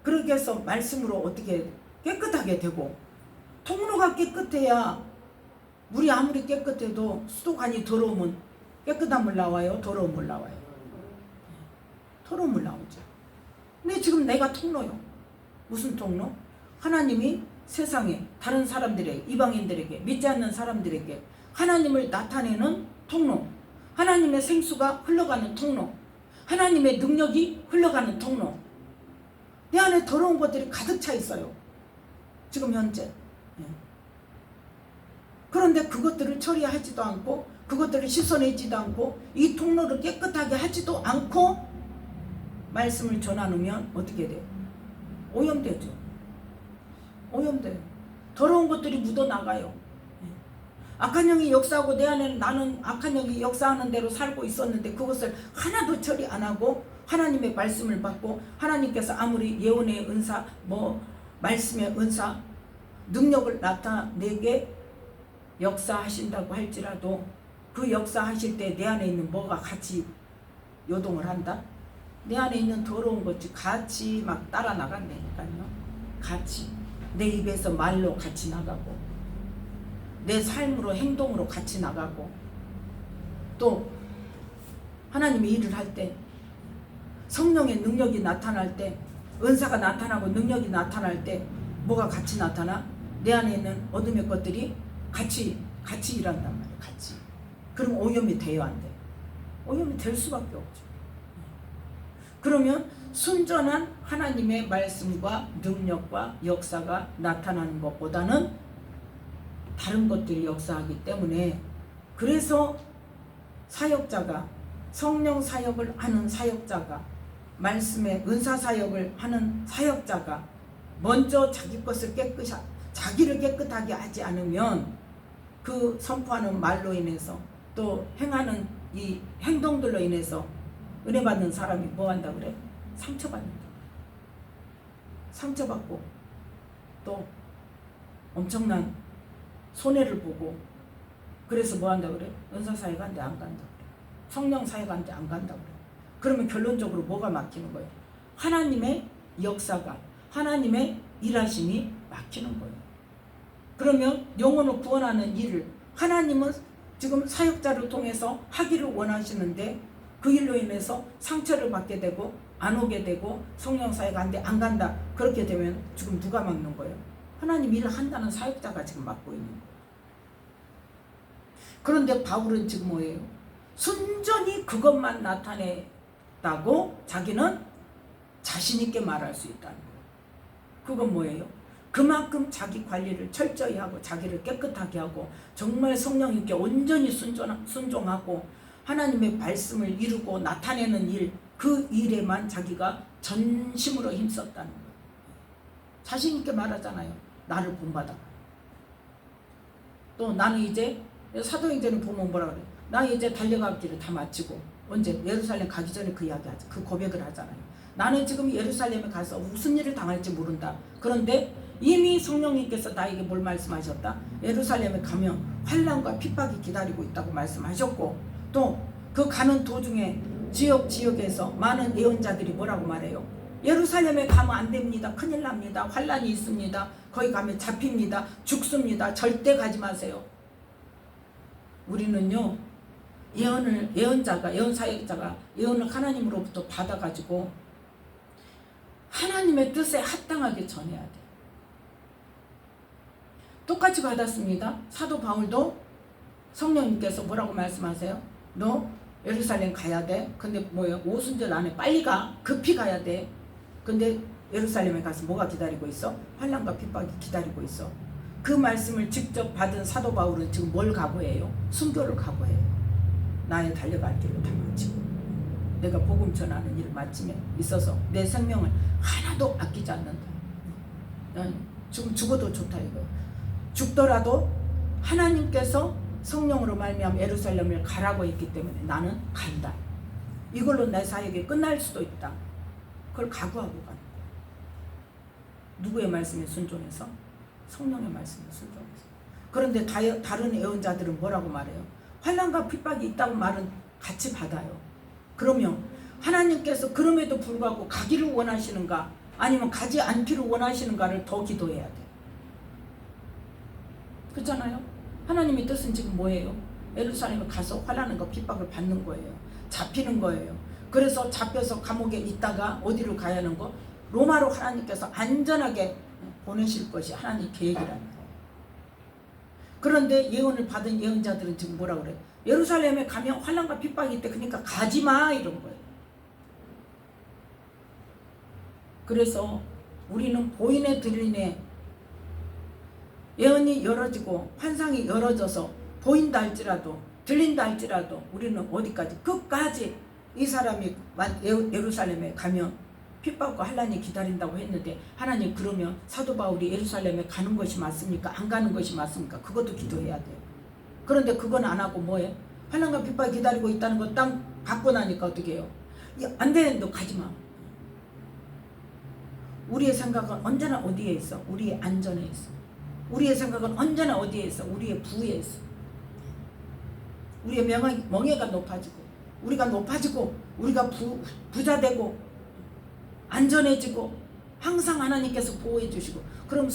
그렇게 해서 말씀으로 어떻게 깨끗하게 되고 통로가 깨끗해야 물이 아무리 깨끗해도 수도관이 더러우면 깨끗한 물 나와요? 더러운 물 나와요? 더러운 물 나오죠. 근데 지금 내가 통로요. 무슨 통로? 하나님이 세상에 다른 사람들에게 이방인들에게 믿지 않는 사람들에게 하나님을 나타내는 통로 하나님의 생수가 흘러가는 통로 하나님의 능력이 흘러가는 통로 내 안에 더러운 것들이 가득 차 있어요. 지금 현재. 그런데 그것들을 처리하지도 않고 그것들을 씻어내지도 않고 이 통로를 깨끗하게 하지도 않고 말씀을 전하면 어떻게 돼요? 오염되죠. 오염돼요. 더러운 것들이 묻어나가요. 악한 영이 역사하고 내 안에는 나는 악한 영이 역사하는 대로 살고 있었는데 그것을 하나도 처리 안 하고 하나님의 말씀을 받고 하나님께서 아무리 예언의 은사 말씀의 은사 능력을 나타내게 역사하신다고 할지라도 그 역사하실 때 내 안에 있는 뭐가 같이 요동을 한다? 내 안에 있는 더러운 것이 같이 막 따라 나간다니까요. 같이 내 입에서 말로 같이 나가고 내 삶으로 행동으로 같이 나가고 또 하나님의 일을 할 때 성령의 능력이 나타날 때 은사가 나타나고 능력이 나타날 때 뭐가 같이 나타나? 내 안에 있는 어둠의 것들이 같이 일한단 말이에요. 같이. 그럼 오염이 돼요, 안 돼? 오염이 될 수밖에 없죠. 그러면 순전한 하나님의 말씀과 능력과 역사가 나타나는 것보다는 다른 것들이 역사하기 때문에, 그래서 사역자가, 성령 사역을 하는 사역자가, 말씀의 은사 사역을 하는 사역자가 먼저 자기를 깨끗하게 하지 않으면 그 선포하는 말로 인해서 또 행하는 이 행동들로 인해서 은혜 받는 사람이 뭐 한다 그래? 상처받는다. 상처받고 또 엄청난 손해를 보고, 그래서 뭐 한다 그래? 은사 사역한테 안 간다 그래. 성령 사역한테 안 간다 그래. 그러면 결론적으로 뭐가 막히는 거예요? 하나님의 역사가, 하나님의 일하심이 막히는 거예요. 그러면 영혼을 구원하는 일을 하나님은 지금 사역자를 통해서 하기를 원하시는데, 그 일로 인해서 상처를 받게 되고 안 오게 되고 성령 사역한테 안 간다. 그렇게 되면 지금 누가 막는 거예요? 하나님 일을 한다는 사역자가 지금 막고 있는 거예요. 그런데 바울은 지금 뭐예요? 순전히 그것만 나타냈다고 자기는 자신 있게 말할 수 있다는 거예요. 그건 뭐예요? 그만큼 자기 관리를 철저히 하고 자기를 깨끗하게 하고 정말 성령님께 온전히 순종하고 하나님의 말씀을 이루고 나타내는 일, 그 일에만 자기가 전심으로 힘썼다는 거예요. 자신 있게 말하잖아요. 나를 본받아. 또 나는 이제 사도행전을 보면 뭐라 그래요? 나 이제 달려가기를 다 마치고, 언제? 예루살렘 가기 전에 그 이야기 하죠. 그 고백을 하잖아요. 나는 지금 예루살렘에 가서 무슨 일을 당할지 모른다. 그런데 이미 성령님께서 나에게 뭘 말씀하셨다? 예루살렘에 가면 환난과 핍박이 기다리고 있다고 말씀하셨고, 또 그 가는 도중에 지역에서 많은 예언자들이 뭐라고 말해요? 예루살렘에 가면 안 됩니다. 큰일 납니다. 환난이 있습니다. 거기 가면 잡힙니다. 죽습니다. 절대 가지 마세요. 우리는요, 예언 사역자가 예언을 하나님으로부터 받아가지고 하나님의 뜻에 합당하게 전해야 돼. 똑같이 받았습니다. 사도 바울도 성령님께서 뭐라고 말씀하세요? 너 예루살렘 가야 돼. 근데 뭐예요? 오순절 안에 빨리 가. 급히 가야 돼. 근데 예루살렘에 가서 뭐가 기다리고 있어? 환난과 핍박이 기다리고 있어. 그 말씀을 직접 받은 사도 바울은 지금 뭘 각오해요? 순교를 각오해요. 나의 달려갈 길을 다 마치고 내가 복음 전하는 일을 마침에 있어서 내 생명을 하나도 아끼지 않는다. 지금 죽어도 좋다 이거예요. 죽더라도 하나님께서 성령으로 말미암아 예루살렘을 가라고 했기 때문에 나는 간다. 이걸로 내 사역이 끝날 수도 있다. 그걸 각오하고 가는 거예요. 누구의 말씀에 순종해서? 성령의 말씀에 순종해서. 그런데 다른 예언자들은 뭐라고 말해요? 환난과 핍박이 있다고 말은 같이 받아요. 그러면 하나님께서 그럼에도 불구하고 가기를 원하시는가, 아니면 가지 않기를 원하시는가를 더 기도해야 돼. 그렇잖아요? 하나님의 뜻은 지금 뭐예요? 예루살렘에 가서 환난과 핍박을 받는 거예요. 잡히는 거예요. 그래서 잡혀서 감옥에 있다가 어디로 가야 하는 거? 로마로 하나님께서 안전하게 보내실 것이 하나님 계획이라는 거예요. 그런데 예언을 받은 예언자들은 지금 뭐라 그래요? 예루살렘에 가면 환난과 핍박이 있대. 그러니까 가지마 이런 거예요. 그래서 우리는 보이네 들리네 예언이 열어지고 환상이 열어져서 보인다 할지라도 들린다 할지라도 우리는 어디까지? 끝까지 이 사람이 예루살렘에 가면 핍박과 환난이 기다린다고 했는데, 하나님 그러면 사도 바울이 예루살렘에 가는 것이 맞습니까? 안 가는 것이 맞습니까? 그것도 기도해야 돼요. 그런데 그건 안 하고 뭐해? 환난과 핍박이 기다리고 있다는 거 딱 받고 나니까 어떻게 해요? 안 돼, 너 가지 마. 우리의 생각은 언제나 어디에 있어? 우리의 안전에 있어. 우리의 생각은 언제나 어디에 있어? 우리의 부에 있어. 우리의 명예가 높아지고 우리가 높아지고 우리가 부자 되고 안전해지고 항상 하나님께서 보호해 주시고, 그럼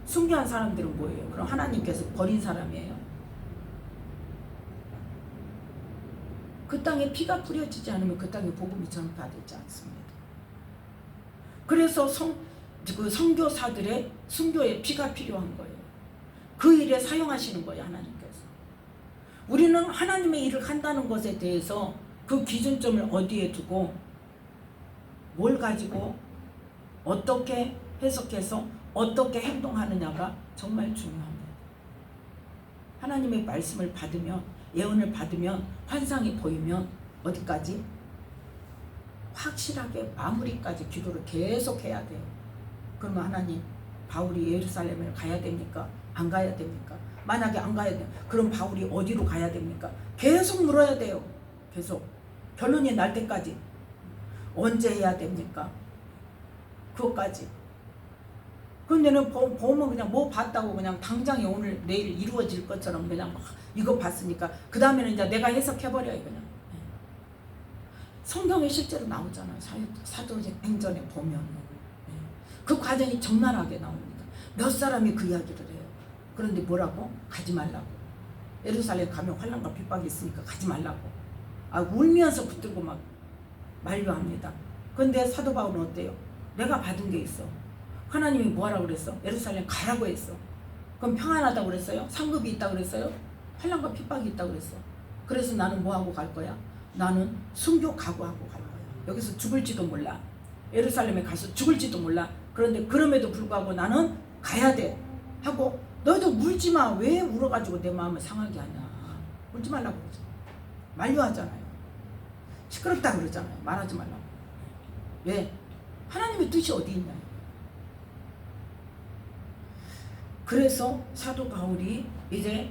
순교한 사람들은 뭐예요? 그럼 하나님께서 버린 사람이에요? 그 땅에 피가 뿌려지지 않으면 그 땅에 복음이 전파되지 않습니다. 그래서 그 선교사들의 순교에 피가 필요한 거예요. 그 일에 사용하시는 거예요, 하나님께서. 우리는 하나님의 일을 한다는 것에 대해서 그 기준점을 어디에 두고 뭘 가지고 어떻게 해석해서 어떻게 행동하느냐가 정말 중요합니다. 하나님의 말씀을 받으면, 예언을 받으면, 환상이 보이면 어디까지? 확실하게 마무리까지 기도를 계속 해야 돼요. 그러면 하나님, 바울이 예루살렘을 가야 됩니까? 안 가야 됩니까? 만약에 안 가야 돼요. 그럼 바울이 어디로 가야 됩니까? 계속 물어야 돼요. 계속. 결론이 날 때까지. 언제 해야 됩니까? 그것까지. 근데는 보면 그냥 뭐 봤다고 그냥 당장에 오늘 내일 이루어질 것처럼 그냥 막 이거 봤으니까 그 다음에는 이제 내가 해석해버려요, 그냥. 성경에 실제로 나오잖아요. 사도행전에 보면 그 과정이 적나라하게 나옵니다. 몇 사람이 그 이야기를 해요. 그런데 뭐라고? 가지 말라고. 예루살렘 가면 환난과 핍박이 있으니까 가지 말라고. 울면서 붙들고 막 만류합니다. 그런데 사도 바울은 어때요? 내가 받은 게 있어. 하나님이 뭐하라고 그랬어? 예루살렘 가라고 했어. 그럼 평안하다고 그랬어요? 상급이 있다고 그랬어요? 환난과 핍박이 있다고 그랬어. 그래서 나는 뭐하고 갈 거야? 나는 순교 각오하고 갈 거야. 여기서 죽을지도 몰라. 예루살렘에 가서 죽을지도 몰라. 그런데 그럼에도 불구하고 나는 가야 돼 하고, 너희도 울지 마. 왜 울어가지고 내 마음을 상하게 하냐. 울지 말라고 그러죠. 만류하잖아요. 시끄럽다 그러잖아요. 말하지 말라고. 왜? 하나님의 뜻이 어디 있냐. 그래서 사도 바울이 이제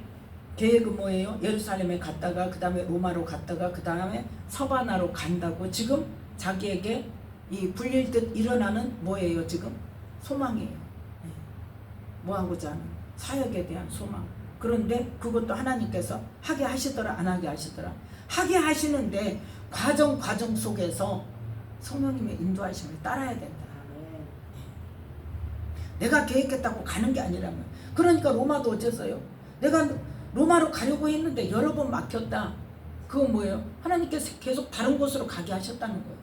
계획은 뭐예요? 예루살렘에 갔다가 그 다음에 로마로 갔다가 그 다음에 서바나로 간다고. 지금 자기에게 이 불릴 듯 일어나는 뭐예요? 지금 소망이에요. 뭐하고자 하는 사역에 대한 소망. 그런데 그것도 하나님께서 하게 하시더라 안 하게 하시더라. 하게 하시는데 과정 속에서 성령님의 인도하심을 따라야 된다. 내가 계획했다고 가는 게 아니라면. 그러니까 로마도 어째서요? 내가 로마로 가려고 했는데 여러 번 막혔다. 그건 뭐예요? 하나님께서 계속 다른 곳으로 가게 하셨다는 거예요.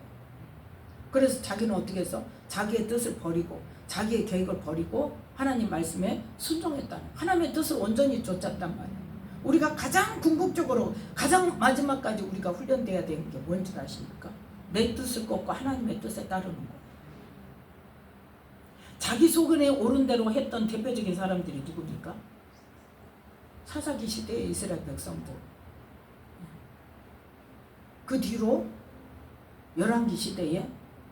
그래서 자기는 어떻게 했어? 자기의 뜻을 버리고 자기의 계획을 버리고 하나님 말씀에 순종했다는, 하나님의 뜻을 온전히 쫓았단 말이에요. 우리가 가장 궁극적으로 가장 마지막까지 우리가 훈련돼야 되는 게 뭔지 아십니까? 내 뜻을 꺾고 하나님의 뜻에 따르는 거예요. 자기 소견에 옳은 대로 했던 대표적인 사람들이 누굽니까? 사사기 시대의 이스라엘 백성들. 그 뒤로 열왕기 시대에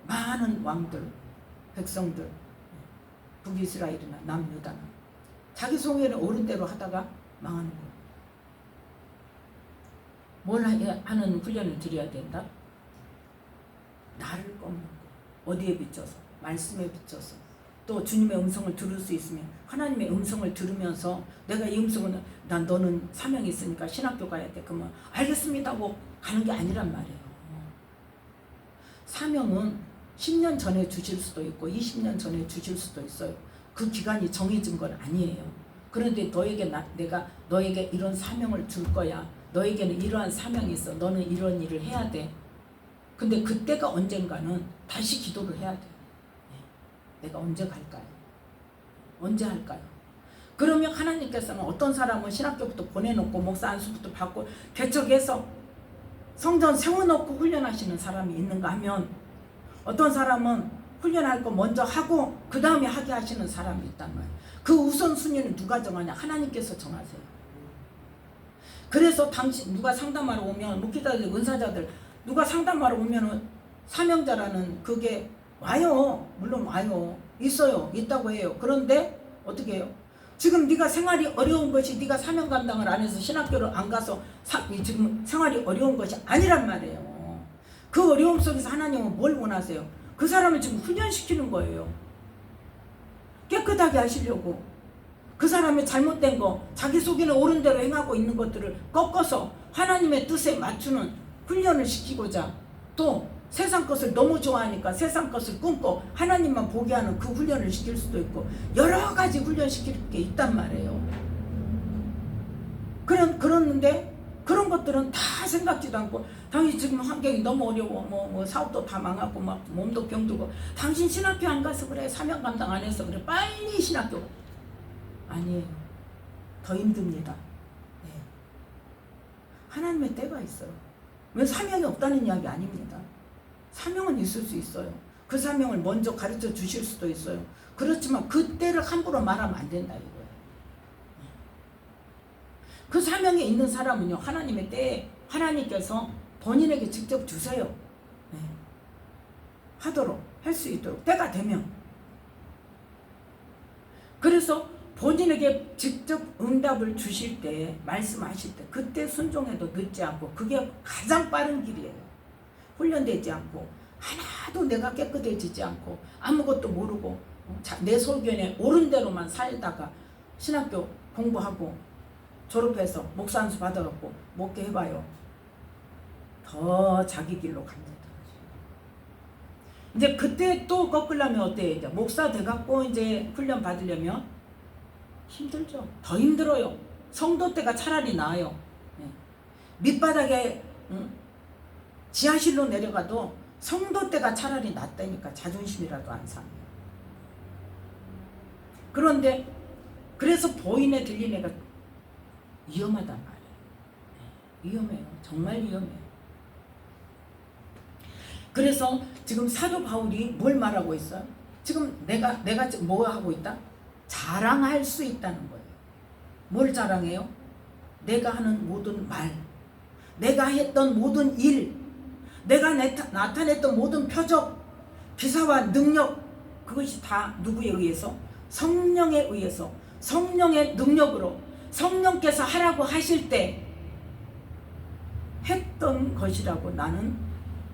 많은 왕들, 백성들, 북이스라엘이나 남유다나 자기 소견에 옳은 대로 하다가 망하는 거예요. 뭘 하는 훈련을 드려야 된다? 나를 꺾는 거. 어디에 비춰서? 말씀에 비춰서. 또 주님의 음성을 들을 수 있으면 하나님의 음성을 들으면서 내가 이 음성은 너는 사명이 있으니까 신학교 가야 돼. 그러면 알겠습니다 하고 가는 게 아니란 말이에요. 사명은 10년 전에 주실 수도 있고 20년 전에 주실 수도 있어요. 그 기간이 정해진 건 아니에요. 그런데 내가 너에게 이런 사명을 줄 거야. 너에게는 이러한 사명이 있어. 너는 이런 일을 해야 돼. 근데 그때가 언젠가는 다시 기도를 해야 돼요. 내가 언제 갈까요? 언제 할까요? 그러면 하나님께서는 어떤 사람은 신학교부터 보내놓고 목사 안수부터 받고 개척해서 성전 세워놓고 훈련하시는 사람이 있는가 하면, 어떤 사람은 훈련할 거 먼저 하고 그 다음에 하게 하시는 사람이 있단 말이에요. 그 우선순위는 누가 정하냐? 하나님께서 정하세요. 그래서 당신 누가 상담하러 오면, 목회자들, 은사자들 누가 상담하러 오면은 사명자라는 그게 와요. 물론 와요. 있어요. 있다고 해요. 그런데 어떻게 해요? 지금 네가 생활이 어려운 것이 네가 사명 감당을 안 해서 신학교를 안 가서 지금 생활이 어려운 것이 아니란 말이에요. 그 어려움 속에서 하나님은 뭘 원하세요? 그 사람을 지금 훈련시키는 거예요. 깨끗하게 하시려고. 그 사람의 잘못된 거, 자기 속에는 옳은 대로 행하고 있는 것들을 꺾어서 하나님의 뜻에 맞추는 훈련을 시키고자, 또 세상 것을 너무 좋아하니까 세상 것을 끊고 하나님만 보게 하는 그 훈련을 시킬 수도 있고, 여러 가지 훈련시킬 게 있단 말이에요. 그러는데 그런 것들은 다 생각지도 않고, 당신 지금 환경이 너무 어려워, 뭐 사업도 다 망하고 막 몸도 병들고, 당신 신학교 안 가서 그래, 사명 감당 안 해서 그래, 빨리 신학교. 아니에요. 더 힘듭니다. 네. 하나님의 때가 있어요. 왜 사명이 없다는 이야기 아닙니다. 사명은 있을 수 있어요. 그 사명을 먼저 가르쳐 주실 수도 있어요. 그렇지만 그 때를 함부로 말하면 안 된다 이거예요. 그 사명에 있는 사람은요, 하나님의 때에 하나님께서 본인에게 직접 주세요. 네. 하도록 할 수 있도록 때가 되면. 그래서 본인에게 직접 응답을 주실 때, 말씀하실 때 그때 순종해도 늦지 않고, 그게 가장 빠른 길이에요. 훈련되지 않고 하나도 내가 깨끗해지지 않고 아무것도 모르고 내 소견에 옳은 대로만 살다가 신학교 공부하고 졸업해서 목사 안수 받아갖고 목회해봐요. 더 자기 길로 갑니다. 이제 그때 또 꺾으려면 어때요? 이제 목사 돼갖고 이제 훈련 받으려면 힘들죠. 더 힘들어요. 성도 때가 차라리 나아요. 밑바닥에 지하실로 내려가도 성도 때가 차라리 낫다니까. 자존심이라도 안 상해요. 그런데 그래서 보이네 들리네가 위험하단 말이에요. 위험해요. 정말 위험해요. 그래서 지금 사도 바울이 뭘 말하고 있어요? 지금 내가 지금 뭐 하고 있다? 자랑할 수 있다는 거예요. 뭘 자랑해요? 내가 하는 모든 말, 내가 했던 모든 일, 내가 나타냈던 모든 표적, 기사와 능력, 그것이 다 누구에 의해서? 성령에 의해서, 성령의 능력으로 성령께서 하라고 하실 때 했던 것이라고 나는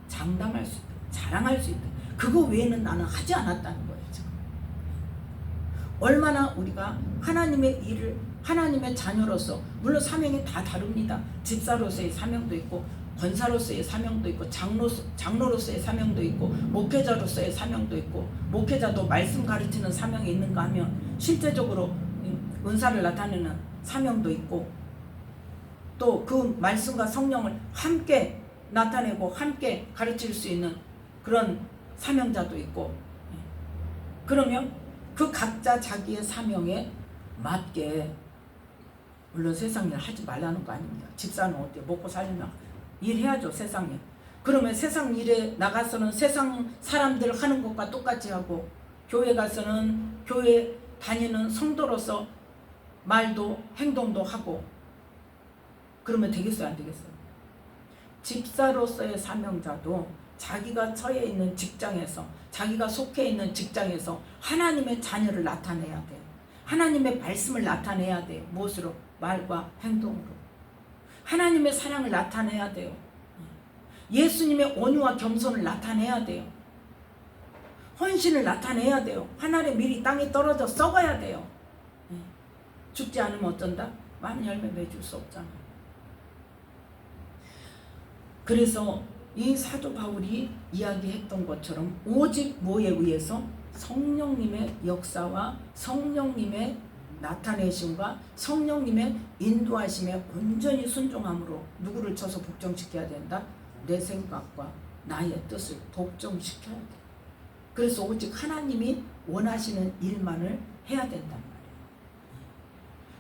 장담할 수 있다. 자랑할 수 있다. 그거 외에는 나는 하지 않았다는 거예요. 지금. 얼마나 우리가 하나님의 일을, 하나님의 자녀로서, 물론 사명이 다 다릅니다. 집사로서의 사명도 있고, 권사로서의 사명도 있고, 장로로서의 사명도 있고, 목회자로서의 사명도 있고, 목회자도 말씀 가르치는 사명이 있는가 하면 실제적으로 은사를 나타내는 사명도 있고, 또 그 말씀과 성령을 함께 나타내고 함께 가르칠 수 있는 그런 사명자도 있고. 그러면 그 각자 자기의 사명에 맞게, 물론 세상 일 하지 말라는 거 아닙니다. 집사는 어때요? 먹고 살려면 일해야죠. 세상 일. 그러면 세상 일에 나가서는 세상 사람들 하는 것과 똑같이 하고, 교회 가서는 교회 다니는 성도로서 말도 행동도 하고, 그러면 되겠어요? 안 되겠어요? 집사로서의 사명자도 자기가 처해 있는 직장에서, 자기가 속해 있는 직장에서 하나님의 자녀를 나타내야 돼요. 하나님의 말씀을 나타내야 돼요. 무엇으로? 말과 행동으로. 하나님의 사랑을 나타내야 돼요. 예수님의 온유와 겸손을 나타내야 돼요. 헌신을 나타내야 돼요. 하늘의 밀이 땅에 떨어져 썩어야 돼요. 죽지 않으면 어쩐다? 많은 열매 맺을 수 없잖아요. 그래서 이 사도 바울이 이야기했던 것처럼 오직 뭐에 의해서? 성령님의 역사와 성령님의 나타내심과 성령님의 인도하심에 온전히 순종함으로 누구를 쳐서 복종시켜야 된다? 내 생각과 나의 뜻을 복종시켜야 돼. 그래서 오직 하나님이 원하시는 일만을 해야 된단 말이에요.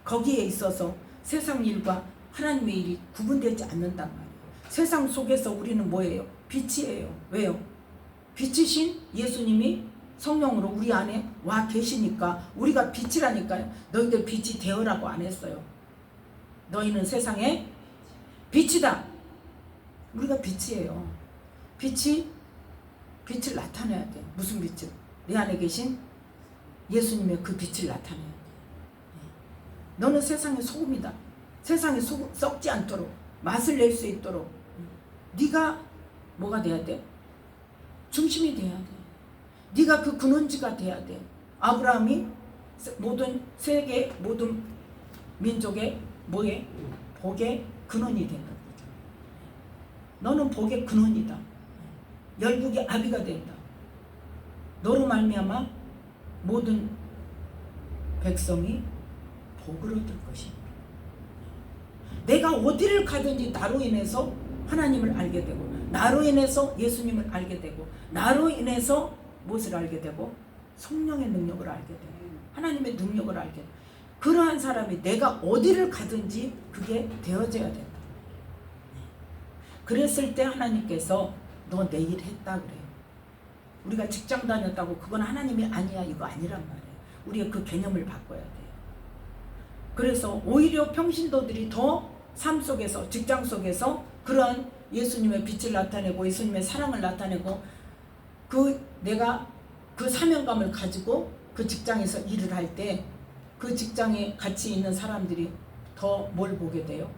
거기에 있어서 세상 일과 하나님의 일이 구분되지 않는단 말이에요. 세상 속에서 우리는 뭐예요? 빛이에요. 왜요? 빛이신 예수님이 성령으로 우리 안에 와 계시니까 우리가 빛이라니까요. 너희들 빛이 되어라고 안 했어요. 너희는 세상의 빛이다. 우리가 빛이에요. 빛을 나타내야 돼. 무슨 빛을? 내 안에 계신 예수님의 그 빛을 나타내야 돼. 너는 세상의 소금이다. 세상에 썩지 않도록 맛을 낼 수 있도록 네가 뭐가 돼야 돼? 중심이 돼야 돼. 네가 그 근원지가 돼야 돼. 아브라함이 모든 세계 모든 민족의 뭐에? 복의 근원이 된다. 너는 복의 근원이다. 열국의 아비가 된다. 너로 말미암아 모든 백성이 복을 얻을 것입니다. 내가 어디를 가든지 나로 인해서 하나님을 알게 되고, 나로 인해서 예수님을 알게 되고, 나로 인해서 무엇을 알게 되고? 성령의 능력을 알게 되고, 하나님의 능력을 알게 되고, 그러한 사람이 내가 어디를 가든지 그게 되어져야 된다. 그랬을 때 하나님께서 너 내 일 했다 그래요. 우리가 직장 다녔다고 그건 하나님이 아니야 이거 아니란 말이에요. 우리가 그 개념을 바꿔야 돼요. 그래서 오히려 평신도들이 더 삶 속에서 직장 속에서 그런 예수님의 빛을 나타내고 예수님의 사랑을 나타내고 내가 그 사명감을 가지고 그 직장에서 일을 할 때 그 직장에 같이 있는 사람들이 더 뭘 보게 돼요?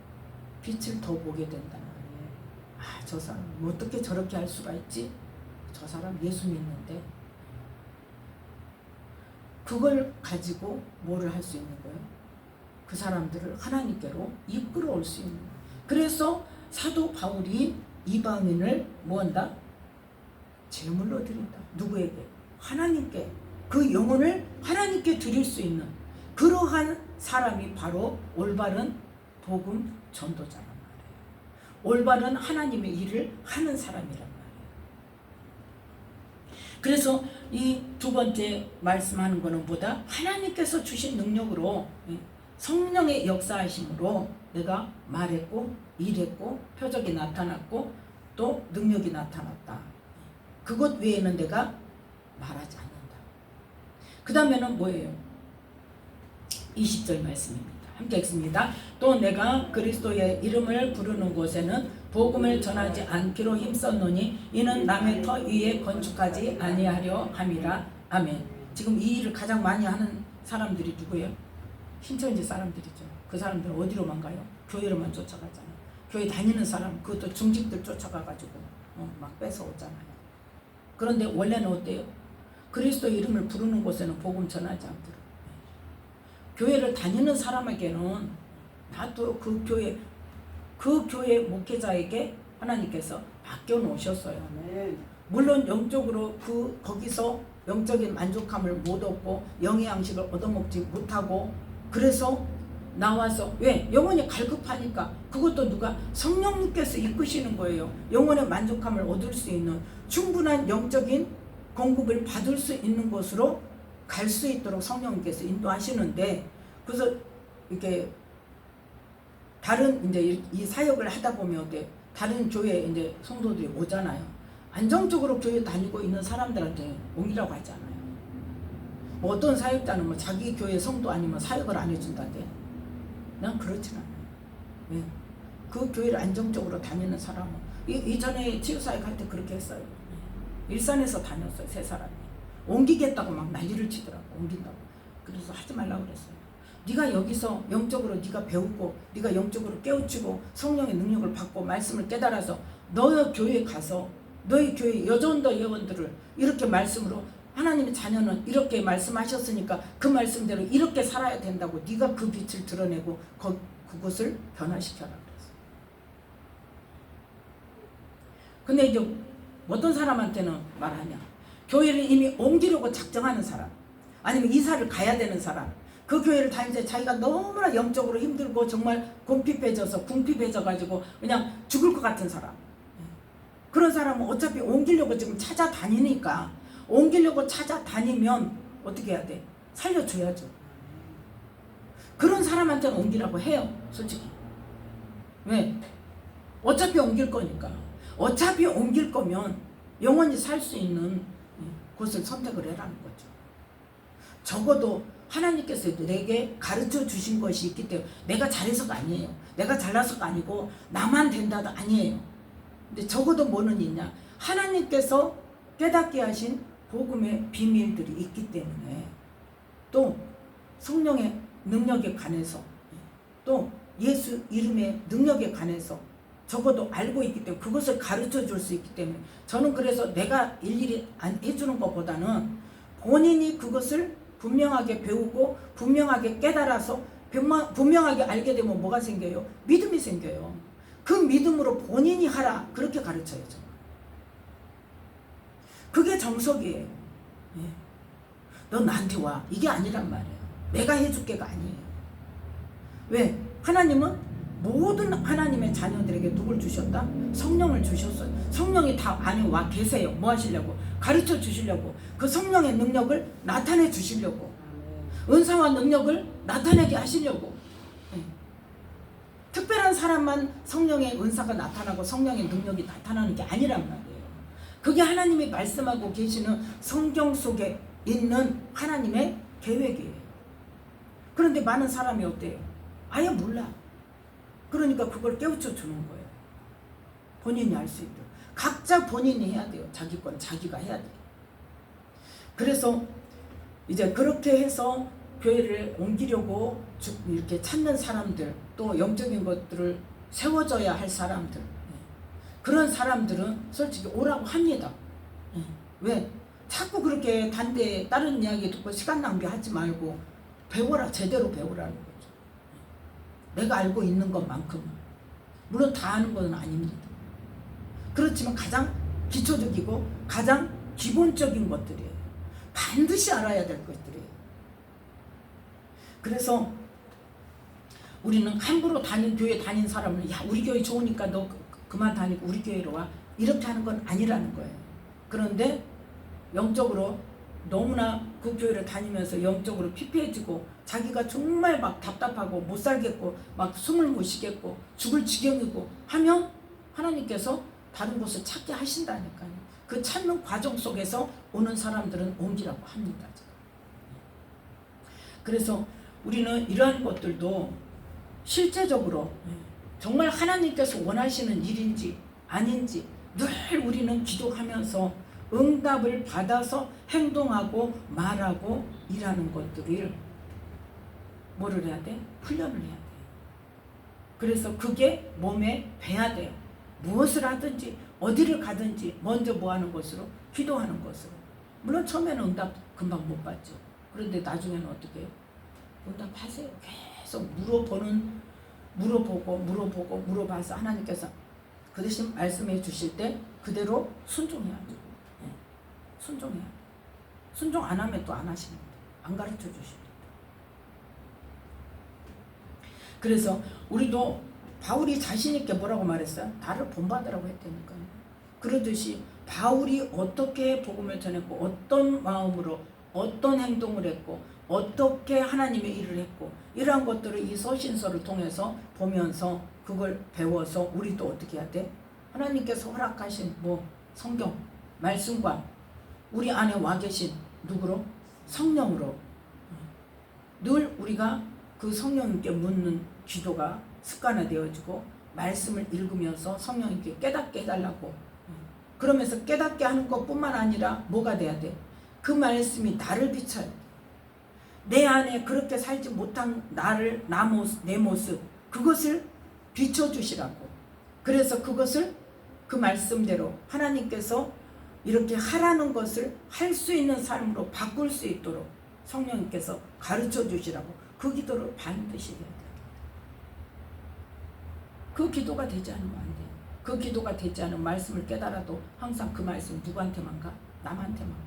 빛을 더 보게 된단 말이에요. 아, 저 사람 어떻게 저렇게 할 수가 있지? 저 사람 예수 믿는데. 그걸 가지고 뭐를 할 수 있는 거예요? 그 사람들을 하나님께로 이끌어 올 수 있는 거예요. 그래서 사도 바울이 이방인을 뭐한다? 제물로 드린다. 누구에게? 하나님께. 그 영혼을 하나님께 드릴 수 있는 그러한 사람이 바로 올바른 복음 전도자란 말이에요. 올바른 하나님의 일을 하는 사람이란 말이에요. 그래서 이 두 번째 말씀하는 거는 뭐다? 하나님께서 주신 능력으로 성령의 역사하심으로 내가 말했고 일했고 표적이 나타났고 또 능력이 나타났다. 그것 외에는 내가 말하지 않는다. 그 다음에는 뭐예요? 20절 말씀입니다. 함께 읽습니다. 또 내가 그리스도의 이름을 부르는 곳에는 복음을 전하지 않기로 힘썼노니 이는 남의 터 위에 건축하지 아니하려 함이라. 아멘. 지금 이 일을 가장 많이 하는 사람들이 누구예요? 신천지 사람들이죠. 그 사람들은 어디로만 가요? 교회로만 쫓아가잖아요. 교회 다니는 사람, 그것도 중직들 쫓아가가지고 막 뺏어오잖아요. 그런데 원래는 어때요? 그리스도 이름을 부르는 곳에는 복음 전하지 않도록. 교회를 다니는 사람에게는 나도 그 교회 목회자에게 하나님께서 맡겨 놓으셨어요. 물론 영적으로 거기서 영적인 만족함을 못 얻고 영의 양식을 얻어먹지 못하고 그래서 나와서 왜? 영혼이 갈급하니까 그것도 누가? 성령님께서 이끄시는 거예요. 영혼의 만족함을 얻을 수 있는 충분한 영적인 공급을 받을 수 있는 곳으로 갈 수 있도록 성령님께서 인도하시는데 그래서 이렇게 다른 이제 이 사역을 하다 보면 어때? 다른 교회 이제 성도들이 오잖아요. 안정적으로 교회 다니고 있는 사람들한테 옮기라고 하지 않아요. 뭐 어떤 사역자는 뭐 자기 교회 성도 아니면 사역을 안 해준다대. 난 그렇진 않아요. 왜? 그 교회를 안정적으로 다니는 사람은 이전에 치유사역 할 때 그렇게 했어요. 일산에서 다녔어요. 세 사람이 옮기겠다고 막 난리를 치더라고. 옮긴다고. 그래서 하지 말라고 그랬어요. 네가 여기서 영적으로 네가 배우고 네가 영적으로 깨우치고 성령의 능력을 받고 말씀을 깨달아서 너의 교회에 가서 너희 교회 여전도 예원들을 이렇게 말씀으로 하나님의 자녀는 이렇게 말씀하셨으니까 그 말씀대로 이렇게 살아야 된다고 네가 그 빛을 드러내고 그곳을 변화시켜라 그랬어요. 근데 이제 어떤 사람한테는 말하냐? 교회를 이미 옮기려고 작정하는 사람, 아니면 이사를 가야 되는 사람, 그 교회를 다니면서 자기가 너무나 영적으로 힘들고 정말 궁핍해져가지고 그냥 죽을 것 같은 사람, 그런 사람은 어차피 옮기려고 지금 찾아다니니까 옮기려고 찾아다니면 어떻게 해야 돼? 살려줘야죠. 그런 사람한테는 옮기라고 해요. 솔직히. 왜? 어차피 옮길 거니까. 어차피 옮길 거면 영원히 살 수 있는 곳을 선택을 해라는 거죠. 적어도 하나님께서 내게 가르쳐 주신 것이 있기 때문에 내가 잘해서가 아니에요. 내가 잘나서가 아니고 나만 된다도 아니에요. 근데 적어도 뭐는 있냐? 하나님께서 깨닫게 하신 복음의 비밀들이 있기 때문에 또 성령의 능력에 관해서 또 예수 이름의 능력에 관해서 적어도 알고 있기 때문에 그것을 가르쳐 줄 수 있기 때문에 저는 그래서 내가 일일이 안 해주는 것보다는 본인이 그것을 분명하게 배우고 분명하게 깨달아서 분명하게 알게 되면 뭐가 생겨요? 믿음이 생겨요. 그 믿음으로 본인이 하라 그렇게 가르쳐야죠. 그게 정석이에요. 예. 너 나한테 와 이게 아니란 말이에요. 내가 해줄게가 아니에요. 왜? 하나님은 모든 하나님의 자녀들에게 누굴 주셨다? 성령을 주셨어요. 성령이 다 안에 와 계세요. 뭐 하시려고? 가르쳐 주시려고. 그 성령의 능력을 나타내 주시려고. 은사와 능력을 나타내게 하시려고. 특별한 사람만 성령의 은사가 나타나고 성령의 능력이 나타나는 게 아니란 말이에요. 그게 하나님이 말씀하고 계시는 성경 속에 있는 하나님의 계획이에요. 그런데 많은 사람이 어때요? 아예 몰라. 그러니까 그걸 깨우쳐 주는 거예요. 본인이 알 수 있도록. 각자 본인이 해야 돼요. 자기 건 자기가 해야 돼요. 그래서 이제 그렇게 해서 교회를 옮기려고 이렇게 찾는 사람들, 또 영적인 것들을 세워줘야 할 사람들, 그런 사람들은 솔직히 오라고 합니다. 왜? 자꾸 그렇게 단대 다른 이야기 듣고 시간 낭비하지 말고 배워라. 제대로 배우라는 거죠. 내가 알고 있는 것만큼. 물론 다 아는 건 아닙니다. 그렇지만 가장 기초적이고 가장 기본적인 것들이에요. 반드시 알아야 될 것들이에요. 그래서 우리는 함부로 교회 다닌 사람은 야 우리 교회 좋으니까 너 그만 다니고 우리 교회로 와 이렇게 하는 건 아니라는 거예요. 그런데 영적으로 너무나 그 교회를 다니면서 영적으로 피폐해지고 자기가 정말 막 답답하고 못 살겠고 막 숨을 못 쉬겠고 죽을 지경이고 하면 하나님께서 다른 곳을 찾게 하신다니까요. 그 찾는 과정 속에서 오는 사람들은 옮기라고 합니다. 그래서 우리는 이러한 것들도 실제적으로 정말 하나님께서 원하시는 일인지 아닌지 늘 우리는 기도하면서 응답을 받아서 행동하고 말하고 일하는 것들을 뭐를 해야 돼? 훈련을 해야 돼. 그래서 그게 몸에 배야 돼요. 무엇을 하든지 어디를 가든지 먼저 뭐 하는 것으로? 기도하는 것으로. 물론 처음에는 응답 금방 못 받죠. 그런데 나중에는 어떻게 해요? 응답하세요. 계속 물어보고 물어봐서 하나님께서 그 대신 말씀해 주실 때 그대로 순종해야죠. 순종해야 돼. 순종 안 하면 또 안 하십니다. 안 가르쳐 주십니다. 그래서 우리도 바울이 자신 있게 뭐라고 말했어요? 나를 본받으라고 했다니까요. 그러듯이 바울이 어떻게 복음을 전했고 어떤 마음으로 어떤 행동을 했고 어떻게 하나님의 일을 했고 이러한 것들을 이 서신서를 통해서 보면서 그걸 배워서 우리도 어떻게 해야 돼? 하나님께서 허락하신 성경 말씀과 우리 안에 와 계신 누구로? 성령으로 늘 우리가 그 성령님께 묻는 기도가 습관화되어지고 말씀을 읽으면서 성령님께 깨닫게 해달라고 그러면서 깨닫게 하는 것뿐만 아니라 뭐가 돼야 돼? 그 말씀이 나를 비춰요. 내 안에 그렇게 살지 못한 나를 내 모습 그것을 비춰주시라고. 그래서 그것을 그 말씀대로 하나님께서 이렇게 하라는 것을 할 수 있는 삶으로 바꿀 수 있도록 성령님께서 가르쳐 주시라고 그 기도를 반드시 해야 돼요. 그 기도가 되지 않으면 안 돼요. 그 기도가 되지 않은 말씀을 깨달아도 항상 그 말씀 누구한테만 가? 남한테만 가.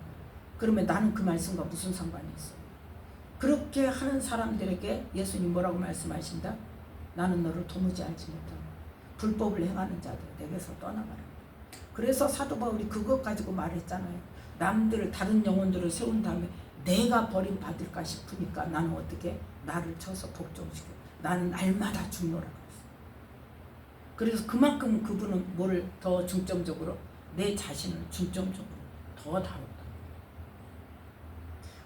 그러면 나는 그 말씀과 무슨 상관이 있어? 그렇게 하는 사람들에게 예수님 뭐라고 말씀하신다? 나는 너를 도무지 알지 못하고 불법을 행하는 자들 내게서 떠나가라. 그래서 사도 바울이 그것 가지고 말했잖아요. 남들 다른 영혼들을 세운 다음에 내가 버림받을까 싶으니까 나는 어떻게 나를 쳐서 복종시켜. 나는 날마다 죽노라 그랬어. 그래서 그만큼 그분은 뭘 더 중점적으로 내 자신을 중점적으로 더 다뤘다.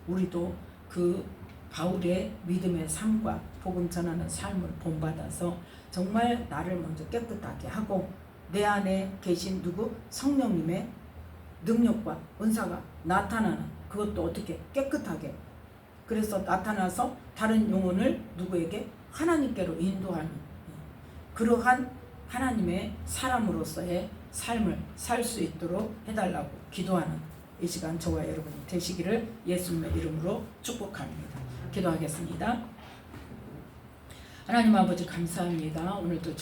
우리도 그 바울의 믿음의 삶과 복음 전하는 삶을 본받아서 정말 나를 먼저 깨끗하게 하고 내 안에 계신 누구? 성령님의 능력과 은사가 나타나는 그것도 어떻게 깨끗하게 그래서 나타나서 다른 영혼을 누구에게? 하나님께로 인도하는 그러한 하나님의 사람으로서의 삶을 살 수 있도록 해달라고 기도하는 이 시간 저와 여러분이 되시기를 예수님의 이름으로 축복합니다. 기도하겠습니다. 하나님 아버지 감사합니다. 오늘도